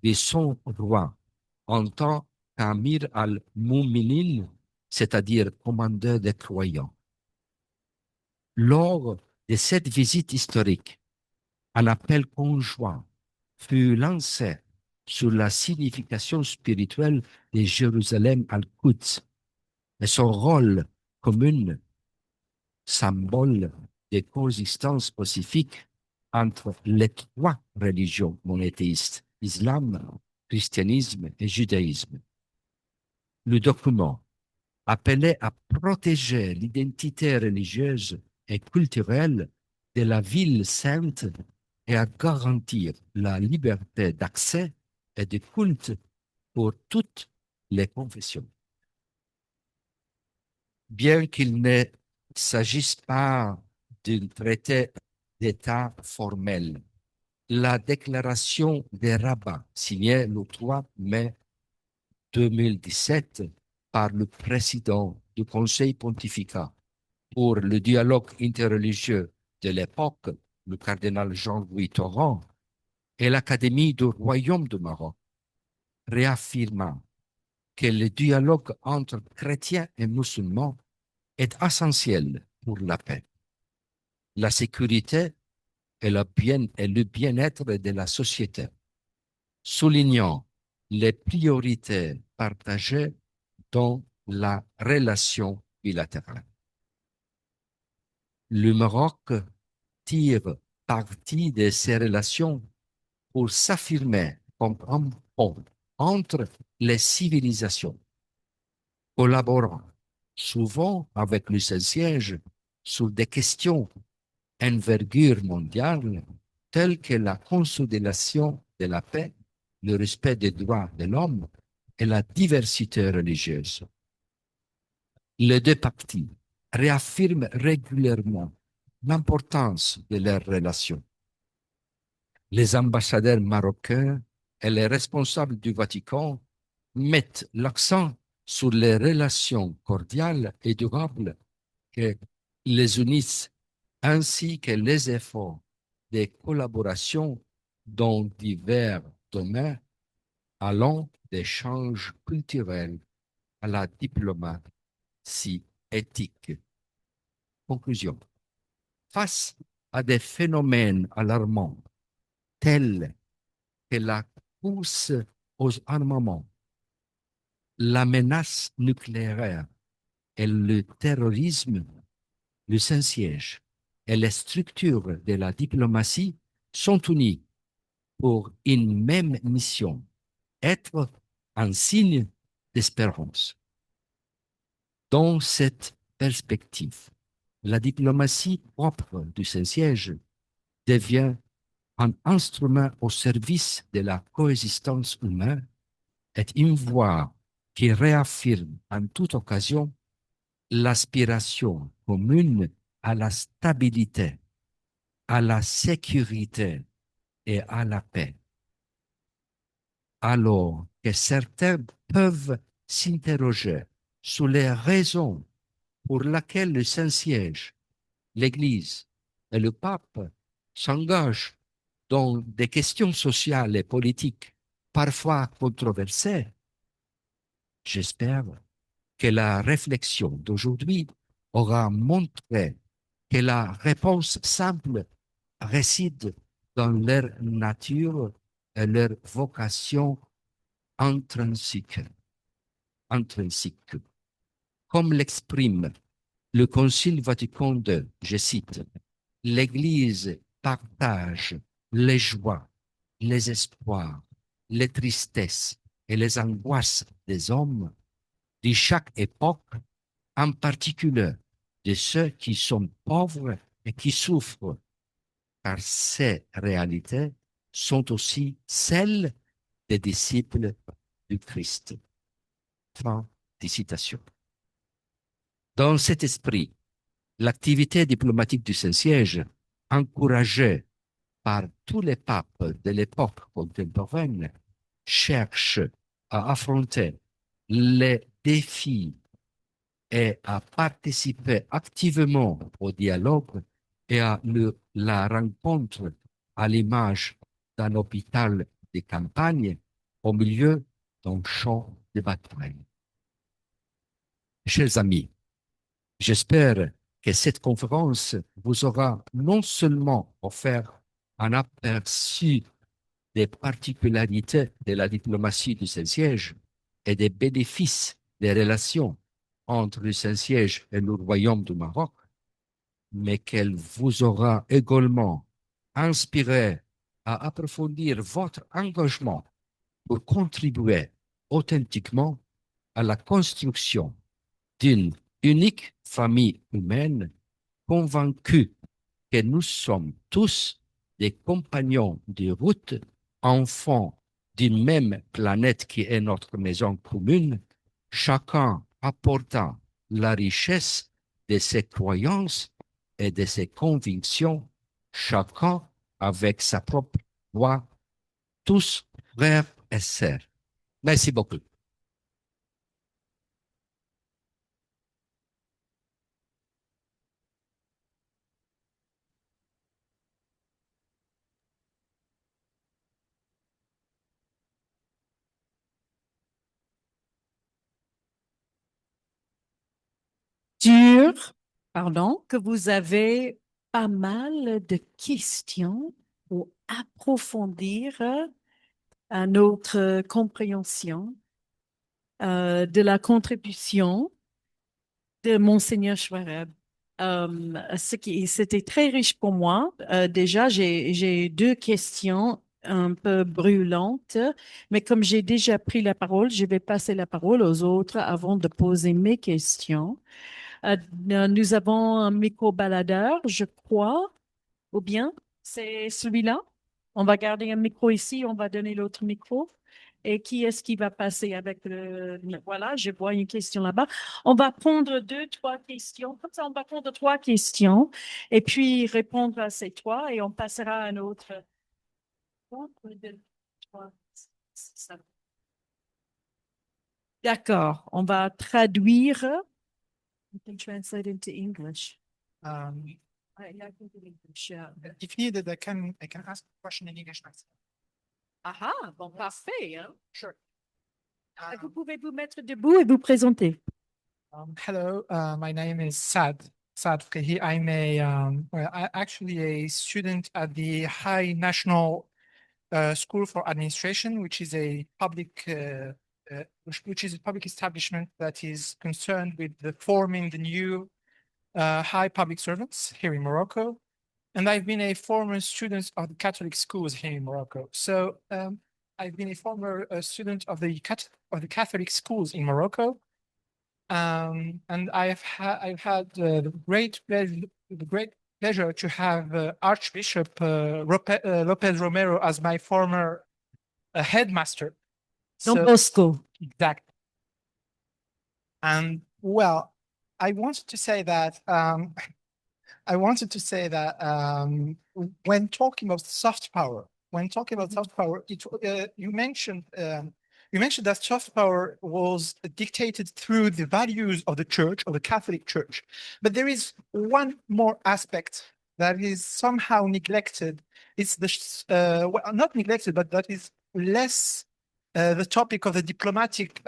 D: de son roi en tant qu'Amir al-Mouminin, c'est-à-dire commandeur des croyants. Lors de cette visite historique, un appel conjoint fut lancé sur la signification spirituelle de Jérusalem al-Quds et son rôle commun, symbole de coexistence pacifique entre les trois religions monothéistes, islam, christianisme et judaïsme. Le document appelait à protéger l'identité religieuse et culturelle de la ville sainte et à garantir la liberté d'accès et de culte pour toutes les confessions. Bien qu'il ne s'agisse pas d'un traité d'État formel, la déclaration des Rabat, signée le 3 mai 2017 par le président du Conseil pontifical pour le dialogue interreligieux de l'époque, le cardinal Jean-Louis Torrent, et l'Académie du Royaume du Maroc, réaffirmant que le dialogue entre chrétiens et musulmans est essentiel pour la paix, la sécurité et le bien-être de la société, soulignant les priorités partagées dans la relation bilatérale. Le Maroc tire parti de ces relations pour s'affirmer comme un pont entre les civilisations, collaborant souvent avec le Saint-Siège sur des questions d'envergure mondiale telles que la consolidation de la paix, le respect des droits de l'homme et la diversité religieuse. Les deux parties réaffirment régulièrement l'importance de leurs relations. Les ambassadeurs marocains et les responsables du Vatican mettent l'accent sur les relations cordiales et durables que les unissent, ainsi que les efforts de collaboration dans divers domaines, allant d'échanges culturels à la diplomatie éthique. Conclusion. Face à des phénomènes alarmants tels que la course aux armements, la menace nucléaire et le terrorisme, le Saint-Siège et les structures de la diplomatie sont unis pour une même mission, être un signe d'espérance. Dans cette perspective, la diplomatie propre du Saint-Siège devient un instrument au service de la coexistence humaine et une voie qui réaffirme en toute occasion l'aspiration commune à la stabilité, à la sécurité et à la paix. Alors que certains peuvent s'interroger sur les raisons pour lesquelles le Saint-Siège, l'Église et le pape s'engagent dans des questions sociales et politiques parfois controversées, j'espère que la réflexion d'aujourd'hui aura montré que la réponse simple réside dans leur nature et leur vocation intrinsique. Comme l'exprime le Concile Vatican II, je cite, « L'Église partage les joies, les espoirs, les tristesses et les angoisses des hommes de chaque époque, en particulier de ceux qui sont pauvres et qui souffrent, car ces réalités sont aussi celles des disciples du Christ. » Fin de citation. Dans cet esprit, l'activité diplomatique du Saint-Siège, encouragée par tous les papes de l'époque contemporaine, cherche à affronter les défis et à participer activement au dialogue et à la rencontre à l'image d'un hôpital de campagne au milieu d'un champ de bataille. Chers amis, j'espère que cette conférence vous aura non seulement offert un aperçu des particularités de la diplomatie du Saint-Siège et des bénéfices des relations entre le Saint-Siège et le Royaume du Maroc, mais qu'elle vous aura également inspiré à approfondir votre engagement pour contribuer authentiquement à la construction d'une unique famille humaine, convaincue que nous sommes tous des compagnons de route, enfants d'une même planète qui est notre maison commune, chacun apportant la richesse de ses croyances et de ses convictions, chacun avec sa propre voix, tous frères et sœurs. Merci beaucoup.
C: Pardon, que vous avez pas mal de questions pour approfondir notre compréhension de la contribution de Monseigneur Schwareb. C'était très riche pour moi. Déjà, j'ai deux questions un peu brûlantes, mais comme j'ai déjà pris la parole, je vais passer la parole aux autres avant de poser mes questions. Nous avons un micro-baladeur, je crois, ou bien c'est celui-là. On va garder un micro ici, on va donner l'autre micro. Et qui est-ce qui va passer avec le... Voilà, je vois une question là-bas. On va prendre deux, trois questions. Comme ça, on va prendre trois questions et puis répondre à ces trois et on passera à un autre. D'accord, on va traduire. You can translate into English.
E: Um,
C: I can do English, yeah.
E: if needed, I can ask a question in English myself.
C: Ah, bon, parfait. Hein?
E: Sure.
C: Vous pouvez vous mettre debout et vous présenter.
E: Hello, my name is Saad Frehi. I'm actually a student at the High National School for Administration, which is a public which is a public establishment that is concerned with forming the new high public servants here in Morocco. And I've been a former student of the Catholic schools here in Morocco. So I've been a former student of the Catholic schools in Morocco, and I've had the great pleasure to have Archbishop Lopez Romero as my former headmaster.
C: Don Bosco.
E: Exactly. And well, I wanted to say that when talking about soft power, you mentioned that soft power was dictated through the values of the Church, of the Catholic Church. But there is one more aspect that is somehow neglected. It's not neglected, but that is less the topic of the diplomatic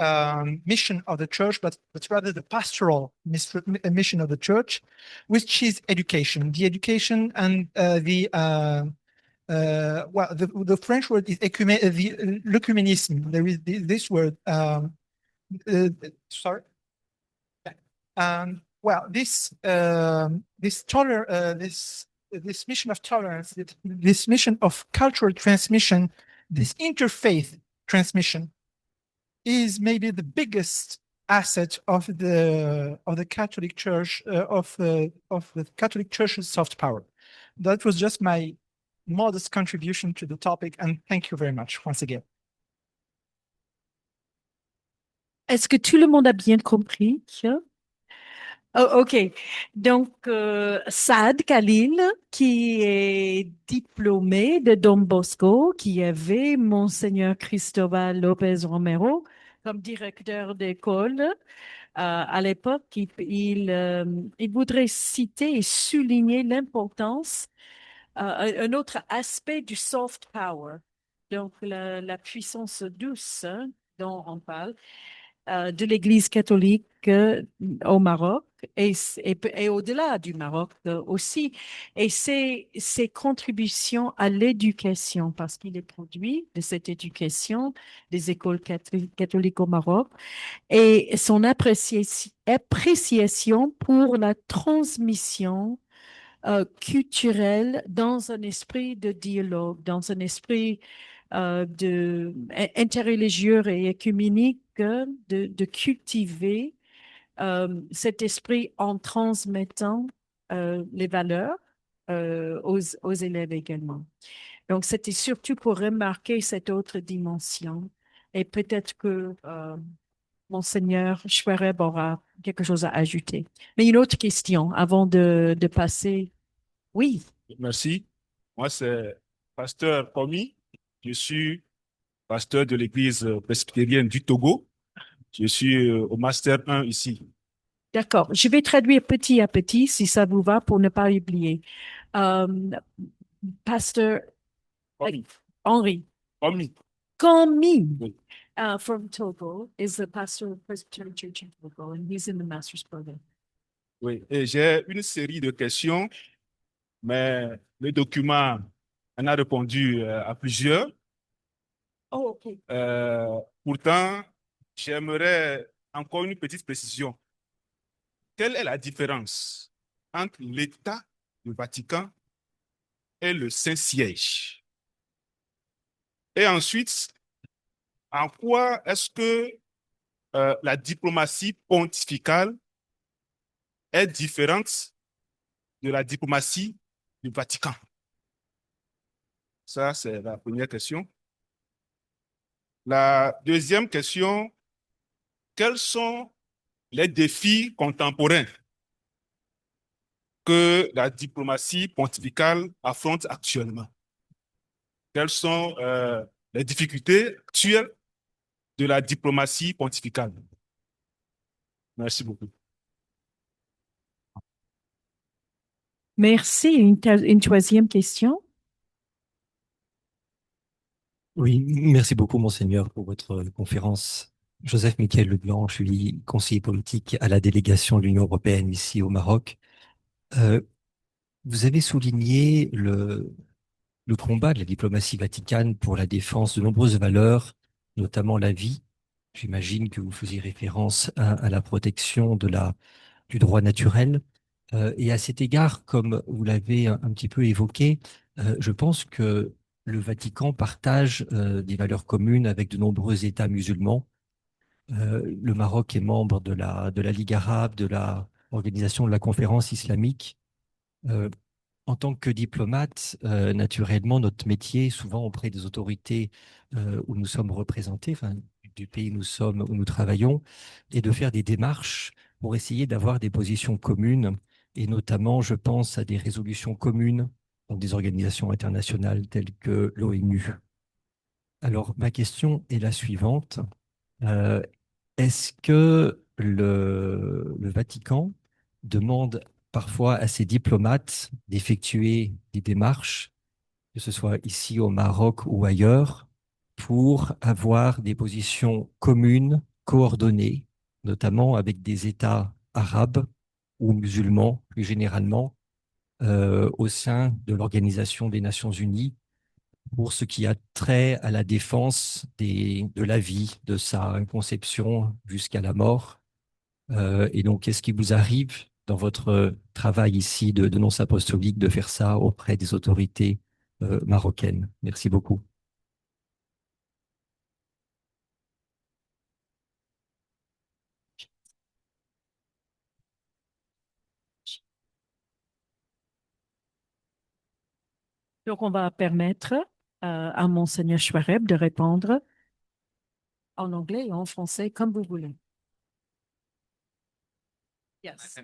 E: mission of the Church, but rather the pastoral mission of the Church, which is education. The education and the French word is l'œcuménisme. There is this word. Sorry. This mission of tolerance, this mission of cultural transmission, this interfaith transmission is maybe the biggest asset of the Catholic Church, of the Catholic Church's soft power. That was just my modest contribution to the topic, and thank you very much once again.
C: Est-ce que tout le monde a bien compris? Oh, OK. Donc, Saad Khalil, qui est diplômé de Don Bosco, qui avait Monseigneur Cristobal Lopez Romero comme directeur d'école. À l'époque, il voudrait citer et souligner l'importance, un autre aspect du soft power, donc la puissance douce hein, dont on parle. De l'Église catholique au Maroc et au-delà du Maroc aussi. Et ses contributions à l'éducation, parce qu'il est produit de cette éducation des écoles catholiques au Maroc, et son appréciation pour la transmission culturelle dans un esprit de dialogue, dans un esprit interreligieux et écuménique de cultiver cet esprit en transmettant les valeurs aux élèves également. Donc, c'était surtout pour remarquer cette autre dimension. Et peut-être que Monseigneur Schwereb aura quelque chose à ajouter. Mais une autre question avant de passer. Oui,
F: Merci. Moi, c'est Pasteur Komi. Je suis pasteur de l'Église presbytérienne du Togo. Je suis au Master 1 ici.
C: d'accord. Je vais traduire petit à petit si ça vous va pour ne pas oublier. Pasteur
F: Komi.
C: Henri
F: Komi.
C: Komi
F: Oui.
C: from Togo is the pastor of Presbyterian Church in Togo, and he's in the master's program.
F: Oui. Et j'ai une série de questions, mais le document en a répondu à plusieurs.
C: Oh, okay.
F: Pourtant, j'aimerais encore une petite précision. Quelle est la différence entre l'État du Vatican et le Saint-Siège? Et ensuite, en quoi est-ce que la diplomatie pontificale est différente de la diplomatie du Vatican? Ça, c'est la première question. La deuxième question, quels sont les défis contemporains que la diplomatie pontificale affronte actuellement? Quelles sont les difficultés actuelles de la diplomatie pontificale? Merci beaucoup.
C: Merci. Une troisième question?
G: Oui, merci beaucoup, Monseigneur, pour votre conférence. Joseph Michael Leblanc, je suis conseiller politique à la délégation de l'Union européenne ici au Maroc. Vous avez souligné le combat de la diplomatie vaticane pour la défense de nombreuses valeurs, notamment la vie. J'imagine que vous faisiez référence à la protection du droit naturel. Et à cet égard, comme vous l'avez un petit peu évoqué, je pense que le Vatican partage des valeurs communes avec de nombreux États musulmans. Le Maroc est membre de la Ligue arabe, de l'Organisation de la conférence islamique. En tant que diplomate, naturellement, notre métier, souvent auprès des autorités où nous sommes représentés, enfin, du pays où nous travaillons, est de faire des démarches pour essayer d'avoir des positions communes. Et notamment, je pense à des résolutions communes dans des organisations internationales telles que l'ONU. Alors, ma question est la suivante. Euh, Est-ce que le Vatican demande parfois à ses diplomates d'effectuer des démarches, que ce soit ici au Maroc ou ailleurs, pour avoir des positions communes, coordonnées, notamment avec des États arabes ou musulmans plus généralement, au sein de l'Organisation des Nations Unies, pour ce qui a trait à la défense de la vie, de sa conception jusqu'à la mort. Et donc, est-ce qu'il vous arrive, dans votre travail ici de nonce apostolique, de faire ça auprès des autorités marocaines? Merci beaucoup.
C: Donc, on va permettre à Monseigneur Schwereb de répondre en anglais et en français, comme vous voulez. Yes.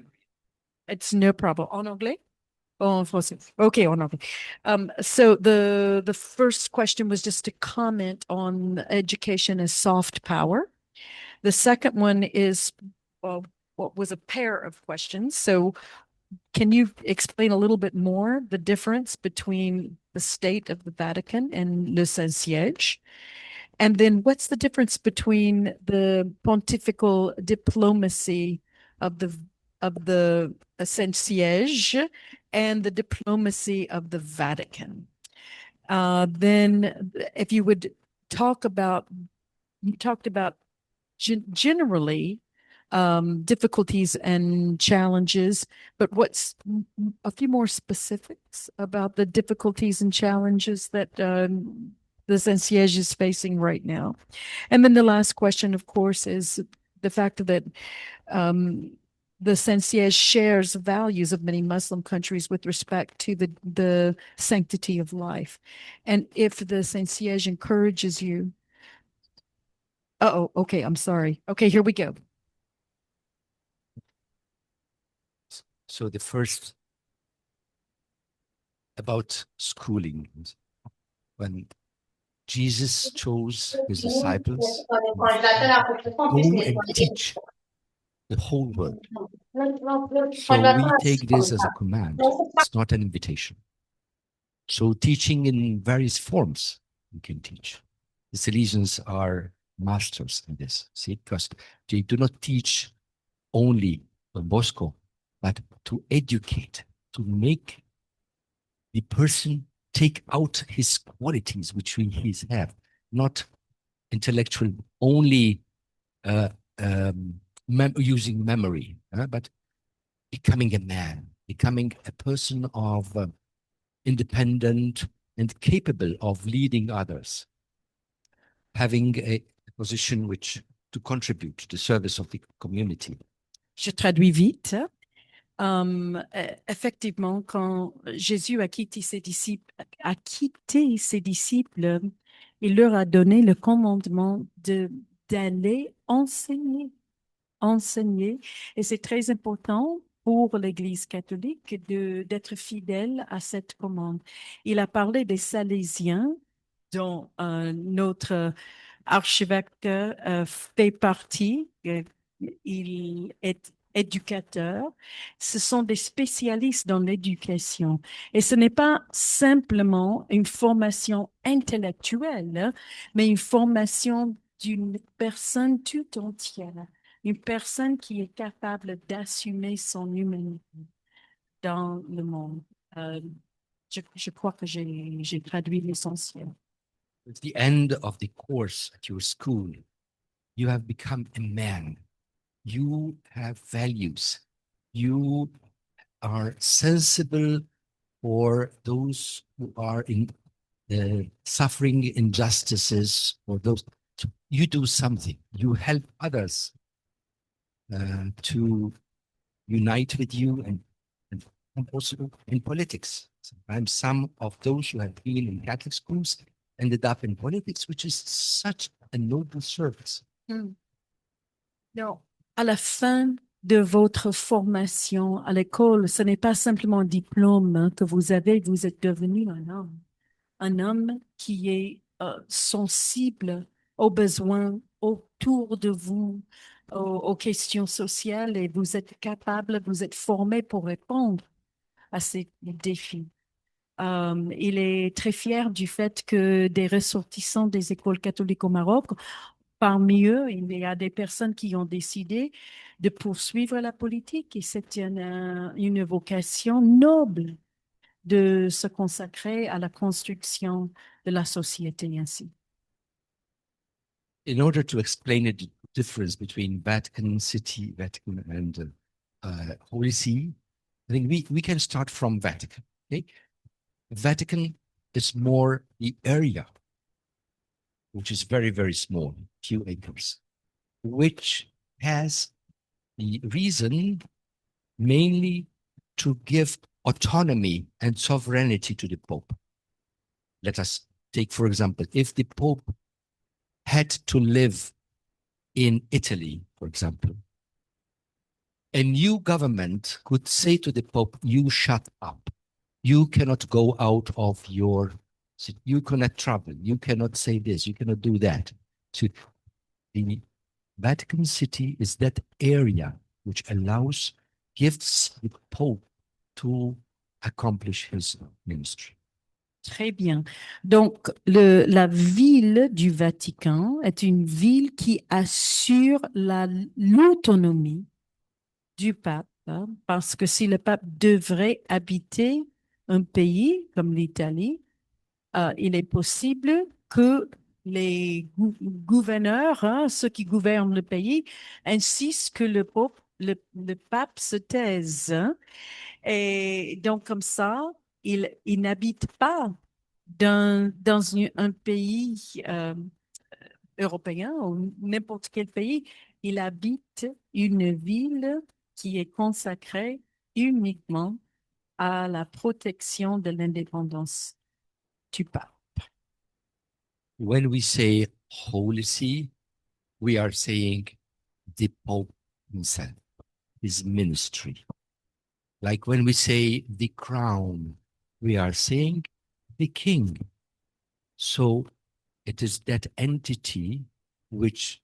C: It's no problem. En anglais? En français. Okay, en anglais. So the first question was just to comment on education as soft power. The second one is, well, what was a pair of questions. So can you explain a little bit more the difference between the state of the Vatican and le Saint-Siège? And then what's the difference between the pontifical diplomacy of the Saint-Siège and the diplomacy of the Vatican? Then if you would talk about, you talked about generally difficulties and challenges, but what's a few more specifics about the difficulties and challenges that the Saint-Siège is facing right now? And then the last question, of course, is the fact that the Saint-Siège shares values of many Muslim countries with respect to the sanctity of life. And if the Saint-Siège encourages you Oh, okay, I'm sorry. Okay, here we go.
D: So the first about schooling, when Jesus chose his disciples, go and teach the whole world. So we take this as a command. It's not an invitation. So teaching in various forms, you can teach. The Salesians are masters in this, see, because they do not teach only Don Bosco, but to educate, to make the person take out his qualities which he have, not intellectual only using memory, but becoming a man, becoming a person of independent and capable of leading others, having a position which to contribute to the service of the community.
C: Je traduis vite. Effectivement, quand Jésus a quitté ses disciples, il leur a donné le commandement d'aller enseigner. Et c'est très important pour l'Église catholique d'être fidèle à cette commande. Il a parlé des Salésiens, dont notre archevêque fait partie. Il est éducateur. Ce sont des spécialistes dans l'éducation. Et ce n'est pas simplement une formation intellectuelle, hein, mais une formation d'une personne tout entière. Une personne qui est capable d'assumer son humanité dans le monde. Je crois que j'ai traduit l'essentiel.
D: At the end of the course at your school, you have become a man. You have values. You are sensible for those who are in suffering injustices, or those. You do something. You help others to unite with you, and also in politics. Sometimes some of those who have been in Catholic schools ended up in politics, which is such a noble service.
C: Non. À la fin de votre formation à l'école, ce n'est pas simplement un diplôme hein, que vous avez, vous êtes devenu un homme qui est sensible aux besoins autour de vous, aux questions sociales, et vous êtes capable, vous êtes formé pour répondre à ces défis. Il est très fier du fait que des ressortissants des écoles catholiques au Maroc, parmi eux, il y a des personnes qui ont décidé de poursuivre la politique, et c'est une vocation noble de se consacrer à la construction de la société ainsi.
D: In order to explain the difference between Vatican City, Vatican, and Holy See, I think we can start from Vatican. Okay? Vatican is more the area, which is very, very small, few acres, which has the reason mainly to give autonomy and sovereignty to the Pope. Let us take, for example, if the Pope had to live in Italy, for example, a new government could say to the Pope, you shut up. You cannot go out of your city. You cannot travel. You cannot say this. You cannot do that. So the Vatican City is that area which gives the Pope to accomplish his ministry.
C: Très bien. Donc, la ville du Vatican est une ville qui assure l'autonomie du pape, hein, parce que si le pape devrait habiter un pays comme l'Italie, il est possible que les gouverneurs, hein, ceux qui gouvernent le pays, insistent que le pape se taise. Hein. Et donc, comme ça, il n'habite pas dans un pays européen ou n'importe quel pays. Il habite une ville qui est consacrée uniquement à la protection de l'indépendance du pape.
D: When we say Holy See, we are saying the Pope himself, his ministry. Like when we say the crown, we are saying the king. So it is that entity which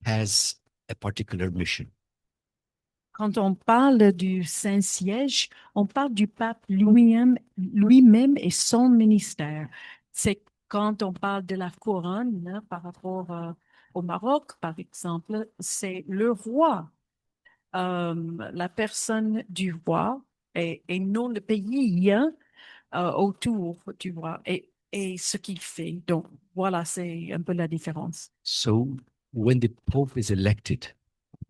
D: has a particular mission.
C: Quand on parle du Saint-Siège, on parle du pape lui-même et son ministère. C'est quand on parle de la couronne, hein, par rapport au Maroc, par exemple, c'est le roi, la personne du roi et non le pays hein, autour du roi et ce qu'il fait. Donc, voilà, c'est un peu la différence.
D: So when the Pope is elected,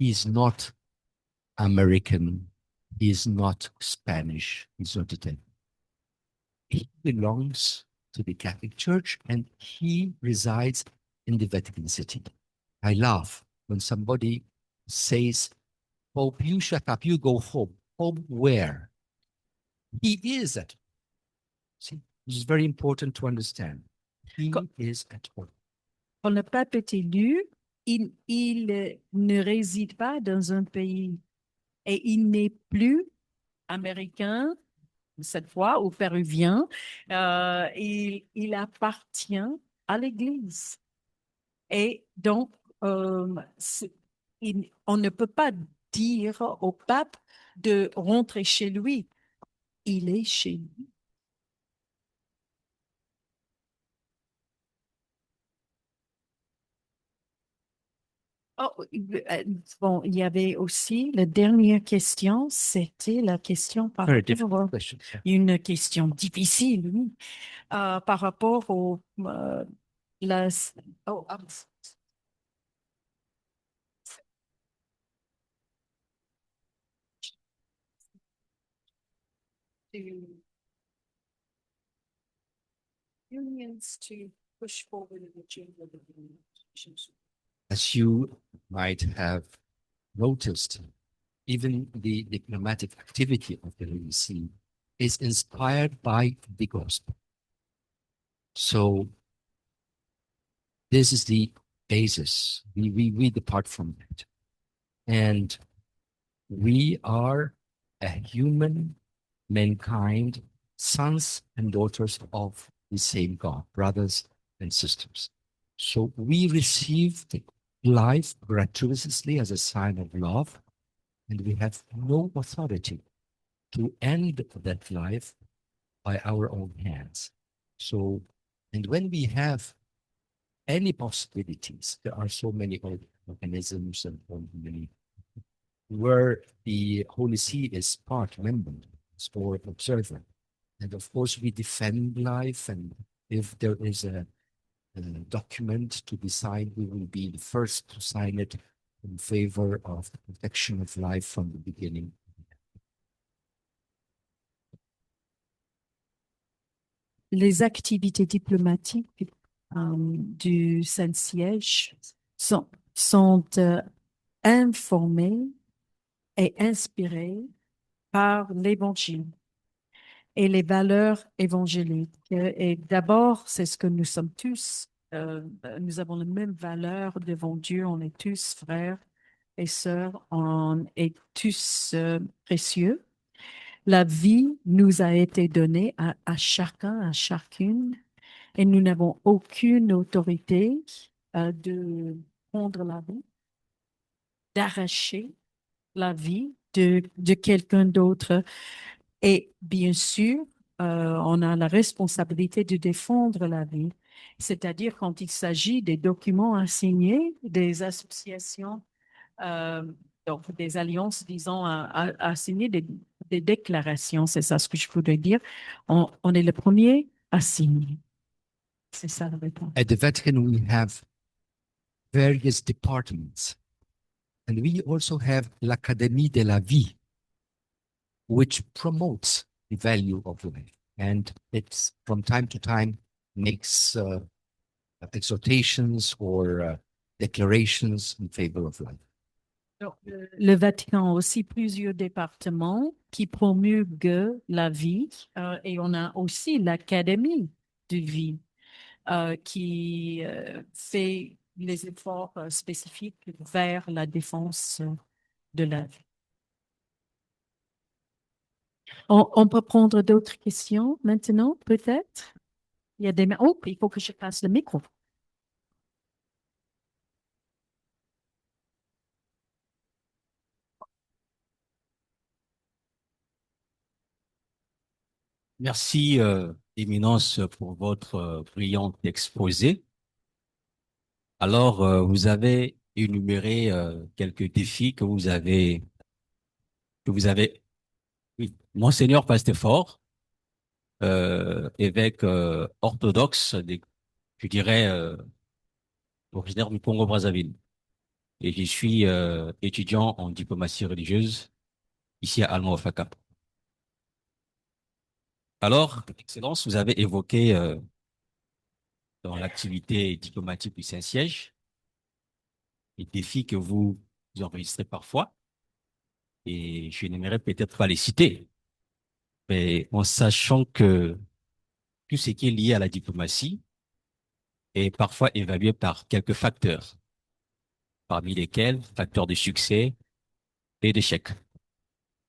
D: he is not American, he is not Spanish, he's not Italian. He belongs to the Catholic Church and he resides in the Vatican City. I laugh when somebody says, Pope, you shut up, you go home. Home where? He is at home. See, this is very important to understand. He is at home.
C: Quand le pape est élu, il ne réside pas dans un pays et il n'est plus américain, cette fois, ou péruvien. Il appartient à l'Église. Et donc, on ne peut pas dire au pape de rentrer chez lui. Il est chez lui. Oh, bon, il y avait aussi la dernière question, c'était la question par
D: Very
C: rapport
D: difficult question. Yeah.
C: une question difficile, oui, par rapport au la oh, unions to push forward the agenda of the relations.
D: As you might have noticed, even the diplomatic activity of the Holy See is inspired by the gospel. So this is the basis. We depart from that. And we are a human, mankind, sons and daughters of the same God, brothers and sisters. So we receive the life gratuitously as a sign of love, and we have no authority to end that life by our own hands. So, and when we have any possibilities, there are so many organisms and so many where the Holy See is part member or observer. And of course, we defend life, and if there is a document to be signed, we will be the first to sign it in favor of the protection of life from the beginning.
C: Les activités diplomatiques du Saint-Siège sont informées et inspirées par l'Évangile et les valeurs évangéliques. Et d'abord, c'est ce que nous sommes tous. Nous avons les mêmes valeurs devant Dieu. On est tous frères et sœurs. On est tous précieux. La vie nous a été donnée à chacun, à chacune, et nous n'avons aucune autorité de prendre la vie, d'arracher la vie de quelqu'un d'autre. Et bien sûr, on a la responsabilité de défendre la vie, c'est-à-dire quand il s'agit des documents à signer, des associations, donc des alliances, disons, à signer des déclarations, c'est ça ce que je voudrais dire. On est le premier à signer. C'est ça la réponse.
D: At the Vatican, we have various departments, and we also have l'Académie de la Vie, which promotes the value of life. And it's from time to time makes exhortations or declarations in favor of life.
C: Donc, le Vatican a aussi plusieurs départements qui promulguent la vie et on a aussi l'Académie de vie qui fait les efforts spécifiques vers la défense de la vie. On peut prendre d'autres questions maintenant, peut-être? Il y a des mains. Oh, il faut que je passe le micro.
H: Merci, Éminence, pour votre brillant exposé. Alors, vous avez énuméré quelques défis que vous avez. Oui, Monseigneur Pastefort, évêque orthodoxe, je dirais, originaire du Congo-Brazzaville. Et je suis étudiant en diplomatie religieuse ici à Alma-Ofaka. Alors, Excellence, vous avez évoqué dans l'activité diplomatique du Saint-Siège les défis que vous enregistrez parfois. Et je n'aimerais peut-être pas les citer, mais en sachant que tout ce qui est lié à la diplomatie est parfois évalué par quelques facteurs, parmi lesquels facteurs de succès et d'échec.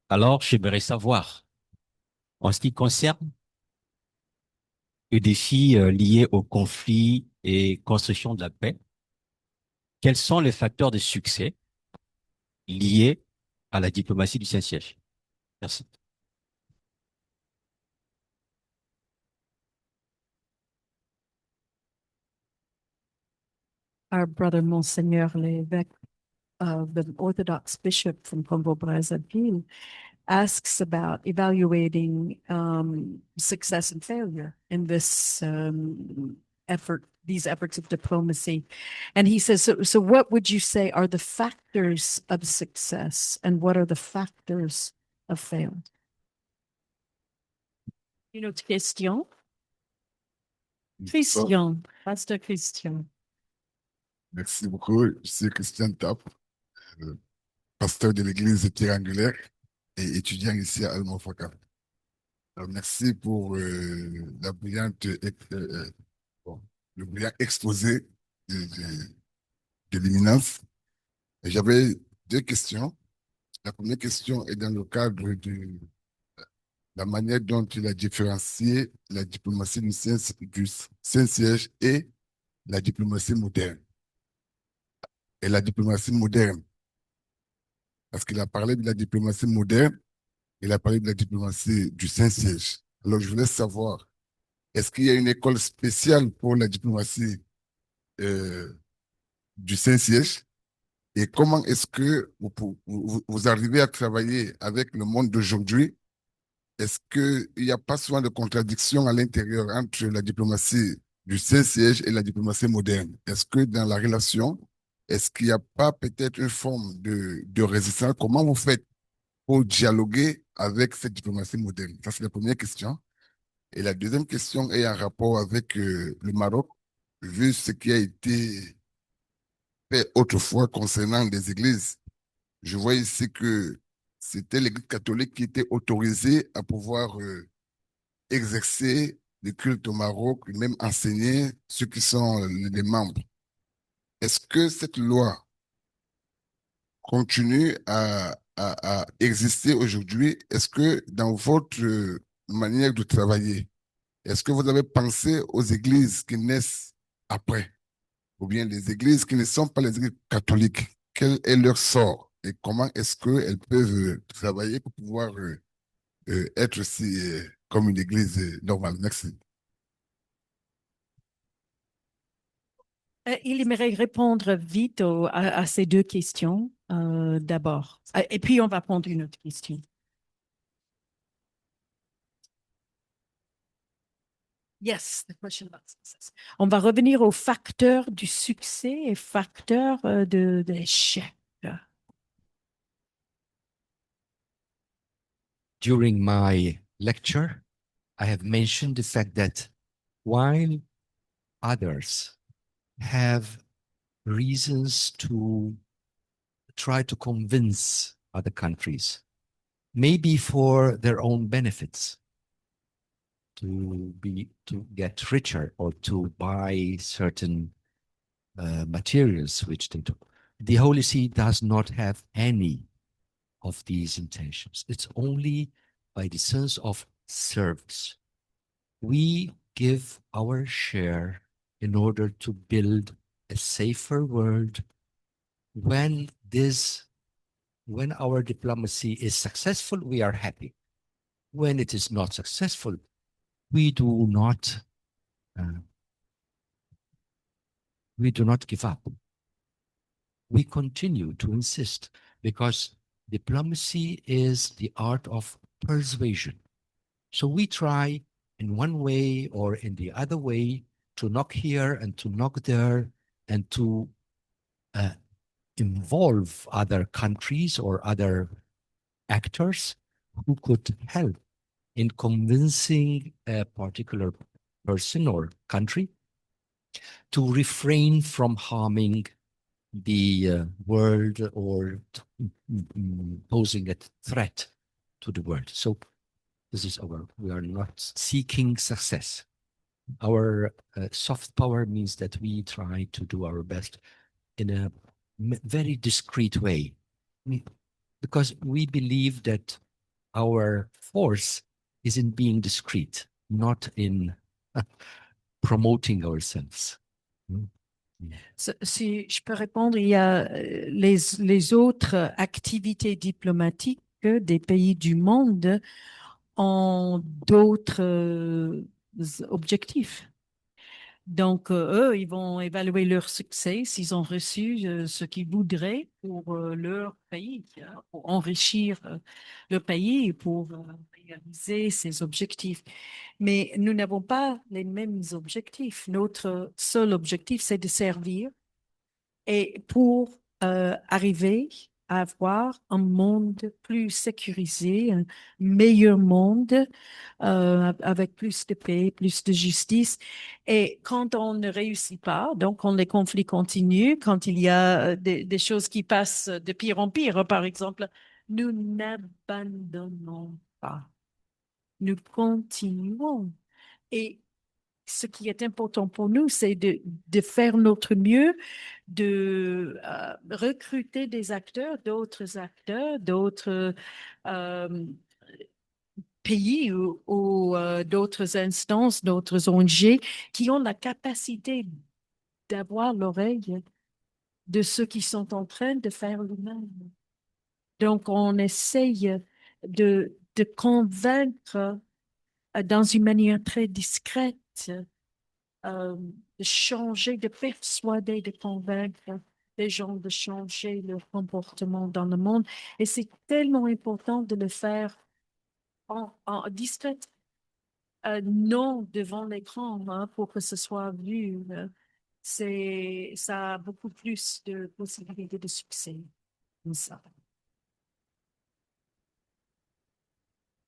H: Alors, j'aimerais savoir, en ce qui concerne les défis liés au conflit et construction de la paix, quels sont les facteurs de succès liés à la diplomatie du Saint-Siège? Merci.
C: Our brother Monseigneur l'évêque of the Orthodox bishop from Congo Brazzaville asks about evaluating success and failure in this these efforts of diplomacy. And he says, so what would you say are the factors of success and what are the factors of failure? Une autre question? Christian, Pasteur Christian.
I: Merci beaucoup. Je suis Christian Tap, pasteur de l'église triangulaire et étudiant ici à Alma-Ofaka. Merci pour la brillante, le brillant exposé de l'éminence. J'avais deux questions. La première question est dans le cadre de la manière dont il a différencié la diplomatie du Saint-Siège et la diplomatie moderne. Et la diplomatie moderne. Parce qu'il a parlé de la diplomatie moderne, il a parlé de la diplomatie du Saint-Siège. Alors, je voulais savoir, est-ce qu'il y a une école spéciale pour la diplomatie du Saint-Siège? Et comment est-ce que vous arrivez à travailler avec le monde d'aujourd'hui? Est-ce qu'il n'y a pas souvent de contradiction à l'intérieur entre la diplomatie du Saint-Siège et la diplomatie moderne? Est-ce que dans la relation, est-ce qu'il n'y a pas peut-être une forme de résistance? Comment vous faites pour dialoguer avec cette diplomatie moderne? Ça, c'est la première question. Et la deuxième question est en rapport avec le Maroc, vu ce qui a été fait autrefois concernant les églises. Je vois ici que c'était l'Église catholique qui était autorisée à pouvoir exercer le culte au Maroc, et même enseigner ceux qui sont les membres. Est-ce que cette loi continue à exister aujourd'hui? Est-ce que dans votre manière de travailler, est-ce que vous avez pensé aux églises qui naissent après, ou bien les églises qui ne sont pas les églises catholiques? Quel est leur sort et comment est-ce qu'elles peuvent travailler pour pouvoir être aussi comme une église normale? Merci.
C: Il aimerait répondre vite à ces deux questions d'abord. Et puis, on va prendre une autre question. Yes, the question about success. On va revenir aux facteurs du succès et facteurs de l'échec.
D: During my lecture, I have mentioned the fact that while others have reasons to try to convince other countries, maybe for their own benefits, to get richer or to buy certain materials which they do. The Holy See does not have any of these intentions. It's only by the sense of service. We give our share in order to build a safer world. When our diplomacy is successful, we are happy. When it is not successful, we do not give up. We continue to insist because diplomacy is the art of persuasion. So we try in one way or in the other way to knock here and to knock there and to involve other countries or other actors who could help in convincing a particular person or country to refrain from harming the world or posing a threat to the world. So this is we are not seeking success. Our soft power means that we try to do our best in a very discreet way, because we believe that our force is in being discreet, not in promoting ourselves.
C: Si je peux répondre, il y a les autres activités diplomatiques des pays du monde ont d'autres objectifs. Donc, eux, ils vont évaluer leur succès s'ils ont reçu ce qu'ils voudraient pour leur pays, pour enrichir le pays et pour réaliser ses objectifs. Mais nous n'avons pas les mêmes objectifs. Notre seul objectif, c'est de servir et pour arriver à avoir un monde plus sécurisé, un meilleur monde avec plus de paix, plus de justice. Et quand on ne réussit pas, donc quand les conflits continuent, quand il y a des choses qui passent de pire en pire, par exemple, nous n'abandonnons pas. Nous continuons. Et ce qui est important pour nous, c'est de faire notre mieux, de recruter des acteurs, d'autres pays ou d'autres instances, d'autres ONG qui ont la capacité d'avoir l'oreille de ceux qui sont en train de faire le même. Donc, on essaye de convaincre dans une manière très discrète, de changer, de persuader, de convaincre les gens de changer leur comportement dans le monde. Et c'est tellement important de le faire en discret, non devant l'écran, hein, pour que ce soit vu. Ça a beaucoup plus de possibilités de succès. Ça.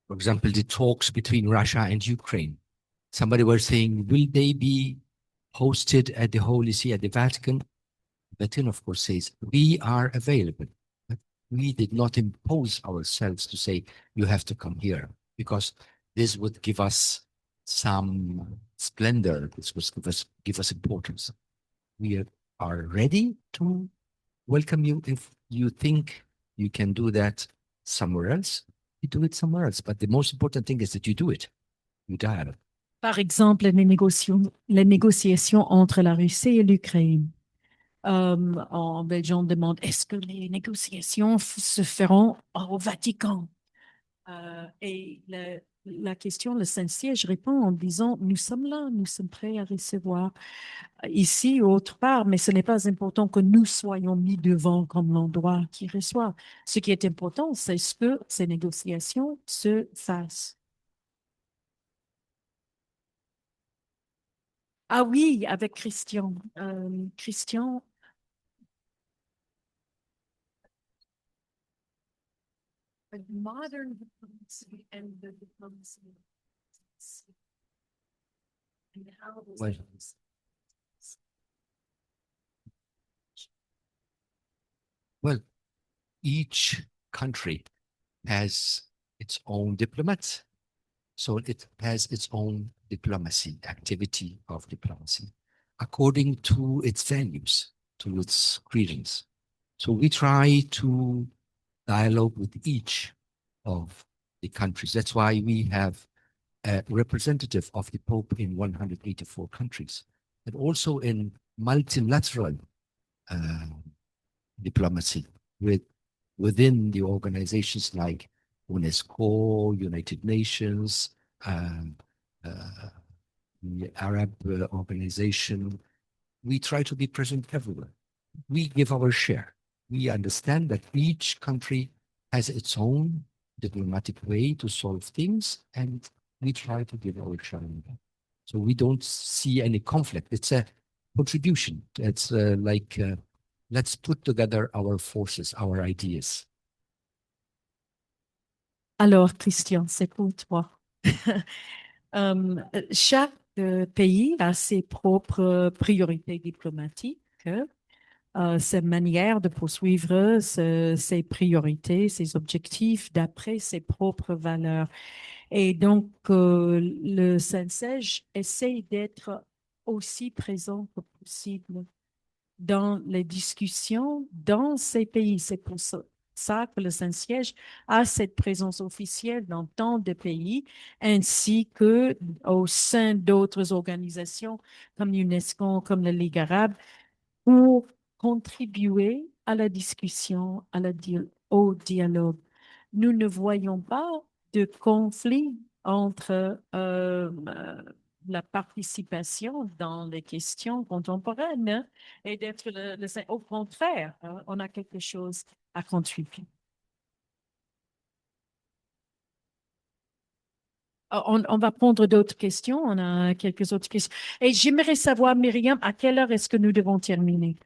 D: For example, the talks between Russia and Ukraine. Somebody was saying, will they be hosted at the Holy See, at the Vatican? Vatican, of course, says, we are available. But we did not impose ourselves to say, you have to come here, because this would give us some splendor. This would give us importance. We are ready to welcome you. If you think you can do that somewhere else, you do it somewhere else. But the most important thing is that you do it. You dialogue.
C: Par exemple, les négociations entre la Russie et l'Ukraine. Les gens demandent, est-ce que les négociations se feront au Vatican? Et la question, le Saint-Siège répond en disant, nous sommes là, nous sommes prêts à recevoir ici ou autre part, mais ce n'est pas important que nous soyons mis devant comme l'endroit qui reçoit. Ce qui est important, c'est ce que ces négociations se fassent. Ah oui, avec Christian. Christian. Modern diplomacy and the diplomacy. And how
D: Well, well, each country has its own diplomats. So it has its own diplomacy, activity of diplomacy. according to its values, to its credence. So we try to dialogue with each of the countries. That's why we have a representative of the Pope in 184 countries, and also in multilateral diplomacy within the organizations like UNESCO, United Nations, the Arab organization. We try to be present everywhere. We give our share. We understand that each country has its own diplomatic way to solve things, and we try to give our share in that. So we don't see any conflict. It's a contribution. It's let's put together our forces, our ideas.
C: Alors, Christian, c'est pour toi. Chaque pays a ses propres priorités diplomatiques, ses manières de poursuivre ses priorités, ses objectifs d'après ses propres valeurs. Et donc, le Saint-Siège essaie d'être aussi présent que possible dans les discussions dans ces pays. C'est pour ça que le Saint-Siège a cette présence officielle dans tant de pays, ainsi que au sein d'autres organisations comme l'UNESCO, comme la Ligue arabe, pour contribuer à la discussion, au dialogue. Nous ne voyons pas de conflit entre la participation dans les questions contemporaines et d'être au contraire, on a quelque chose à contribuer. On va prendre d'autres questions. On a quelques autres questions. Et j'aimerais savoir, Myriam, à quelle heure est-ce que nous devons terminer?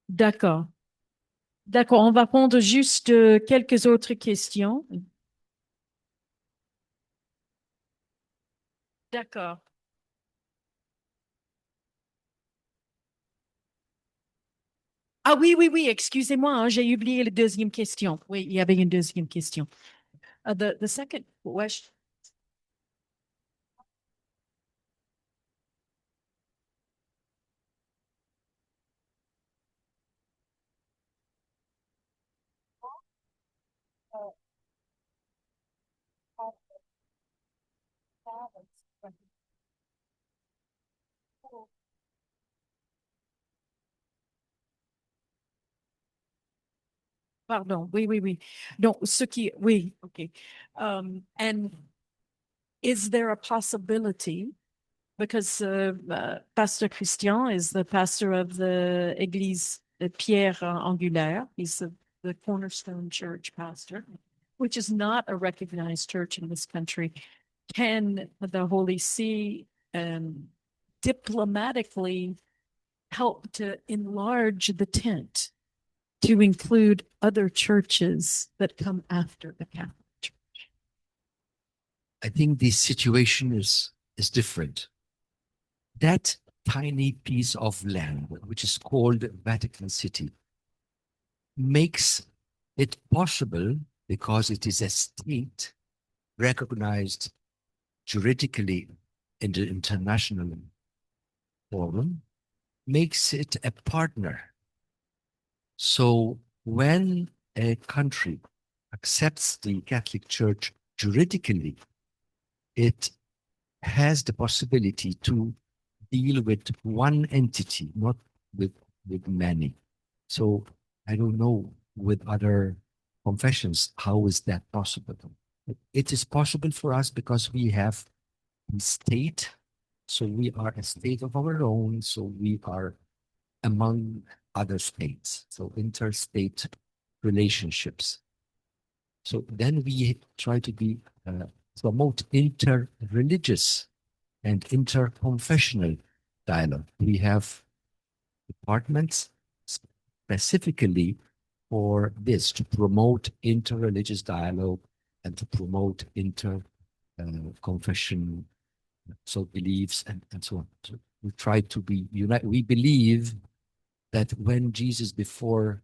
C: D'accord. D'accord, on va prendre juste quelques autres questions. D'accord. Ah oui, oui, oui, excusez-moi, hein, j'ai oublié la deuxième question. Oui, il y avait une deuxième question. The second question. Pardon, oui, oui, oui. Donc, oui, OK. And is there a possibility, because Pastor Christian is the pastor of the Église Pierre Angulaire, he's the Cornerstone Church pastor, which is not a recognized church in this country. Can the Holy See diplomatically help to enlarge the tent to include other churches that come after the Catholic Church?
D: I think the situation is different. That tiny piece of land, which is called Vatican City, makes it possible, because it is a state recognized juridically in the international forum, makes it a partner. So when a country accepts the Catholic Church juridically, it has the possibility to deal with one entity, not with many. So I don't know with other confessions, how is that possible? It is possible for us because we have a state, so we are a state of our own, so we are among other states, so interstate relationships. So then we try to promote inter-religious and inter-confessional dialogue. We have departments specifically for this, to promote inter-religious dialogue and to promote inter-confession, so beliefs and so on. So we try to be united. We believe that when Jesus, before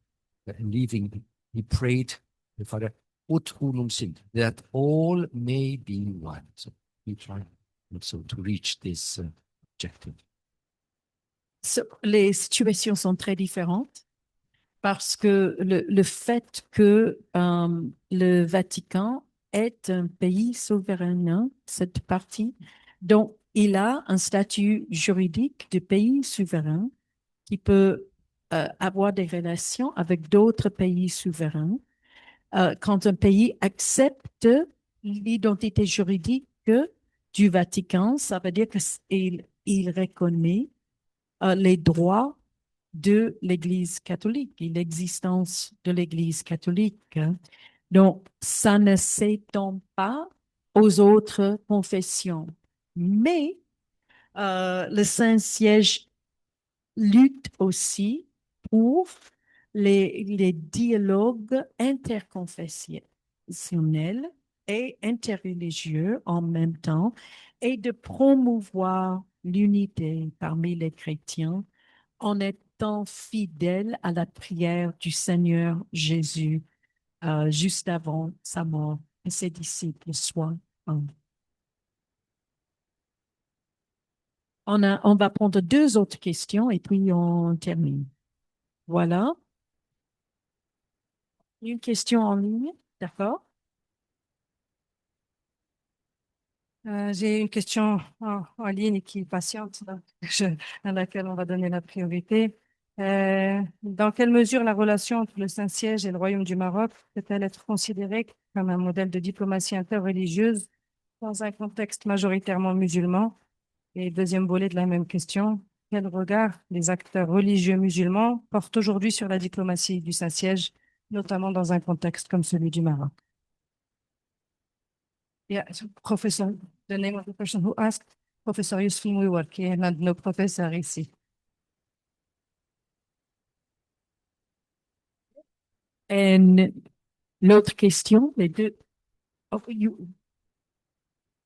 D: leaving, he prayed the Father, ut unum sint, that all may be one. So we try
G: also to reach this objective?
C: Les situations sont très différentes parce que le fait que le Vatican est un pays souverain, cette partie, donc il a un statut juridique de pays souverain qui peut avoir des relations avec d'autres pays souverains. Quand un pays accepte l'identité juridique du Vatican, ça veut dire qu'il reconnaît les droits de l'Église catholique et l'existence de l'Église catholique. Donc, ça ne s'étend pas aux autres confessions. Mais le Saint-Siège lutte aussi pour les dialogues interconfessionnels et interreligieux en même temps et de promouvoir l'unité parmi les chrétiens en étant fidèle à la prière du Seigneur Jésus juste avant sa mort et ses disciples soient un. On va prendre 2 autres questions et puis on termine. Voilà. Une question en ligne, d'accord?
J: J'ai une question en ligne qui patiente, donc à laquelle on va donner la priorité. Dans quelle mesure la relation entre le Saint-Siège et le Royaume du Maroc peut-elle être considérée comme un modèle de diplomatie interreligieuse dans un contexte majoritairement musulman? Et deuxième volet de la même question, quel regard les acteurs religieux musulmans portent aujourd'hui sur la diplomatie du Saint-Siège, notamment dans un contexte comme celui du Maroc? Yeah, so Professor, the name of the person who asked, Professor Yousfi Mouiwar, qui est l'un de nos professeurs ici.
C: Et l'autre question, les deux. Oh, you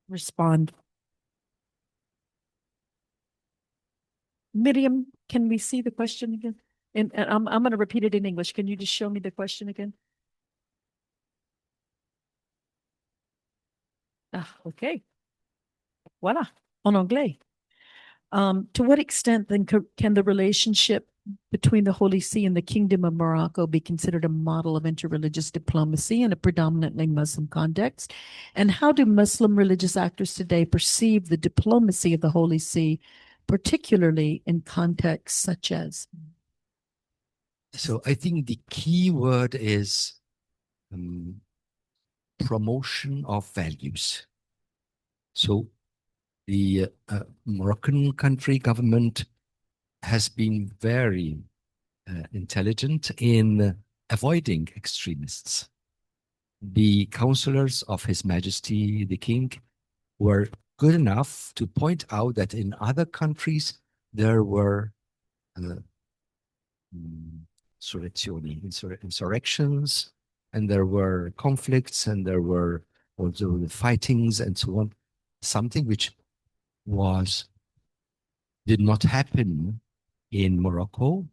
C: respond. Miriam, can we see the question again? And I'm going to repeat it in English. Can you just show me the question again? Ah, okay. Voilà, en anglais. To what extent then can the relationship between the Holy See and the Kingdom of Morocco be considered a model of interreligious diplomacy in a predominantly Muslim context? And how do Muslim religious actors today perceive the diplomacy of the Holy See, particularly in contexts such as?
G: So I think the key word is promotion of values. So the Moroccan country government has been very intelligent in avoiding extremists. The counselors of His Majesty the King were good enough to point out that in other countries there were insurrections, and there were conflicts, and there were also the fightings and so on. Something which did not happen in Morocco,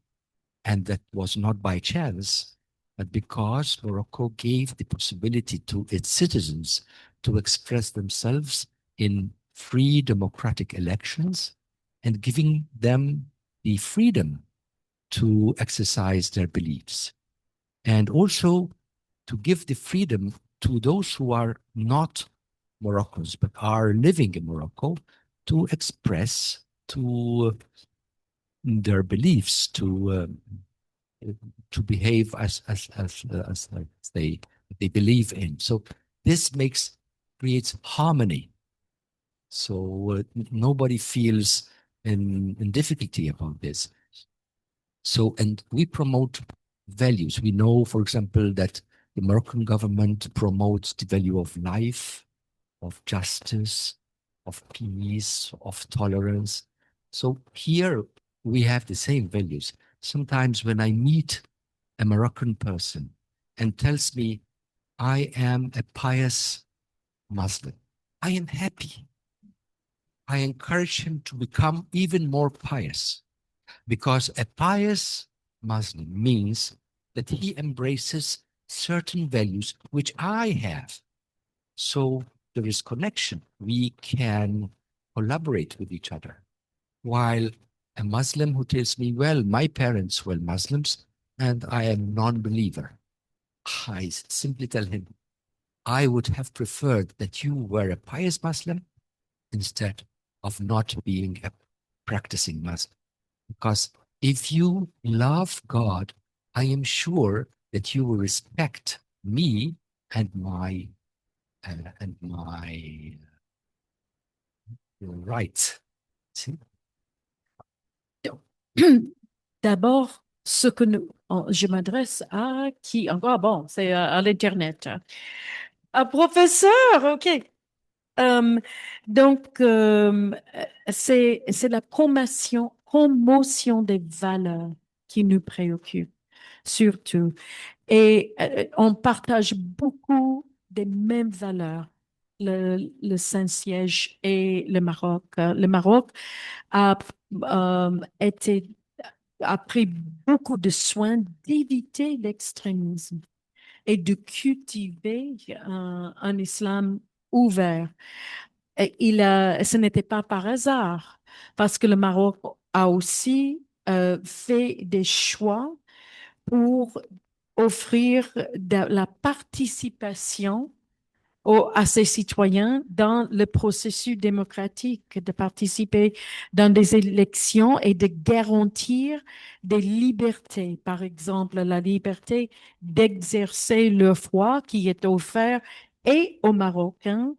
G: and that was not by chance, but because Morocco gave the possibility to its citizens to express themselves in free democratic elections and giving them the freedom to exercise their beliefs, and also to give the freedom to those who are not Moroccans but are living in Morocco to express to their beliefs, to behave as they believe in. So this creates harmony. So nobody feels in difficulty about this. So, and we promote values. We know, for example, that the Moroccan government promotes the value of life, of justice, of peace, of tolerance. So here we have the same values. Sometimes when I meet a Moroccan person and tells me, I am a pious Muslim, I am happy. I encourage him to become even more pious, because a pious Muslim means that he embraces certain values which I have. So there is connection. We can
D: collaborate with each other. While a Muslim who tells me, well, my parents were Muslims and I am non-believer, I simply tell him, I would have preferred that you were a pious Muslim instead of not being a practicing Muslim. Because if you love God, I am sure that you will respect me and my rights. See?
C: D'abord, je m'adresse à qui encore? Bon, c'est à l'Internet. Un professeur, OK. Donc, c'est la promotion des valeurs qui nous préoccupe, surtout. Et on partage beaucoup des mêmes valeurs, le Saint-Siège et le Maroc. Le Maroc a pris beaucoup de soins d'éviter l'extrémisme et de cultiver un islam ouvert. Et ce n'était pas par hasard, parce que le Maroc a aussi fait des choix pour offrir de la participation à ses citoyens dans le processus démocratique, de participer dans des élections et de garantir des libertés. Par exemple, la liberté d'exercer leur foi qui est offerte et aux Marocains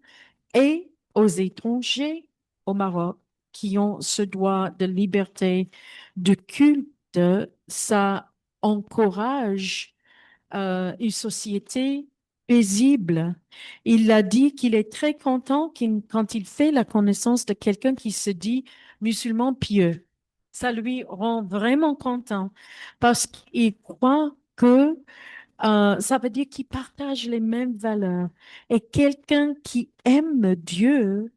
C: et aux étrangers au Maroc qui ont ce droit de liberté de culte. Ça encourage une société paisible. Il a dit qu'il est très content quand il fait la connaissance de quelqu'un qui se dit musulman pieux. Ça lui rend vraiment content parce qu'il croit que ça veut dire qu'il partage les mêmes valeurs. Et quelqu'un qui aime Dieu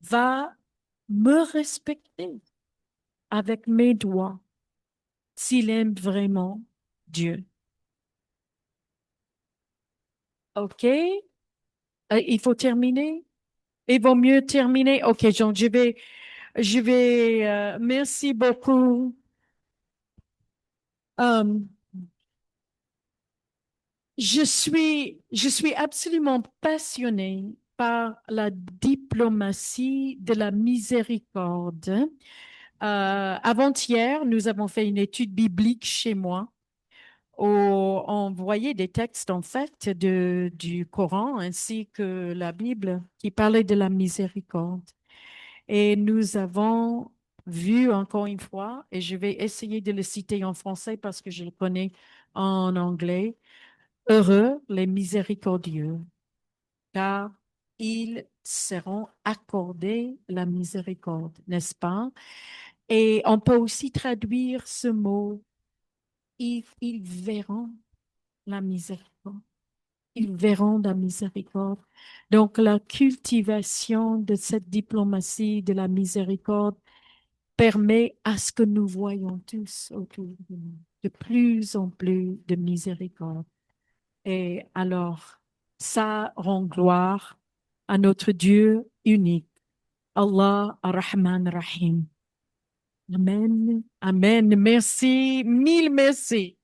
C: va me respecter avec mes droits s'il aime vraiment Dieu. OK? Il faut terminer? Il vaut mieux terminer? OK, donc merci beaucoup. Je suis absolument passionnée par la diplomatie de la miséricorde. Avant-hier, nous avons fait une étude biblique chez moi où on voyait des textes en fait du Coran ainsi que la Bible qui parlaient de la miséricorde. Et nous avons vu encore une fois, et je vais essayer de le citer en français parce que je le connais en anglais, heureux les miséricordieux, car ils seront accordés la miséricorde, n'est-ce pas? Et on peut aussi traduire ce mot, ils verront la miséricorde. Ils verront la miséricorde. Donc, la cultivation de cette diplomatie de la miséricorde permet à ce que nous voyons tous autour de nous de plus en plus de miséricorde. Et alors, ça rend gloire à notre Dieu unique, Allah Ar-Rahman Rahim. Amen. Amen. Merci. Mille merci.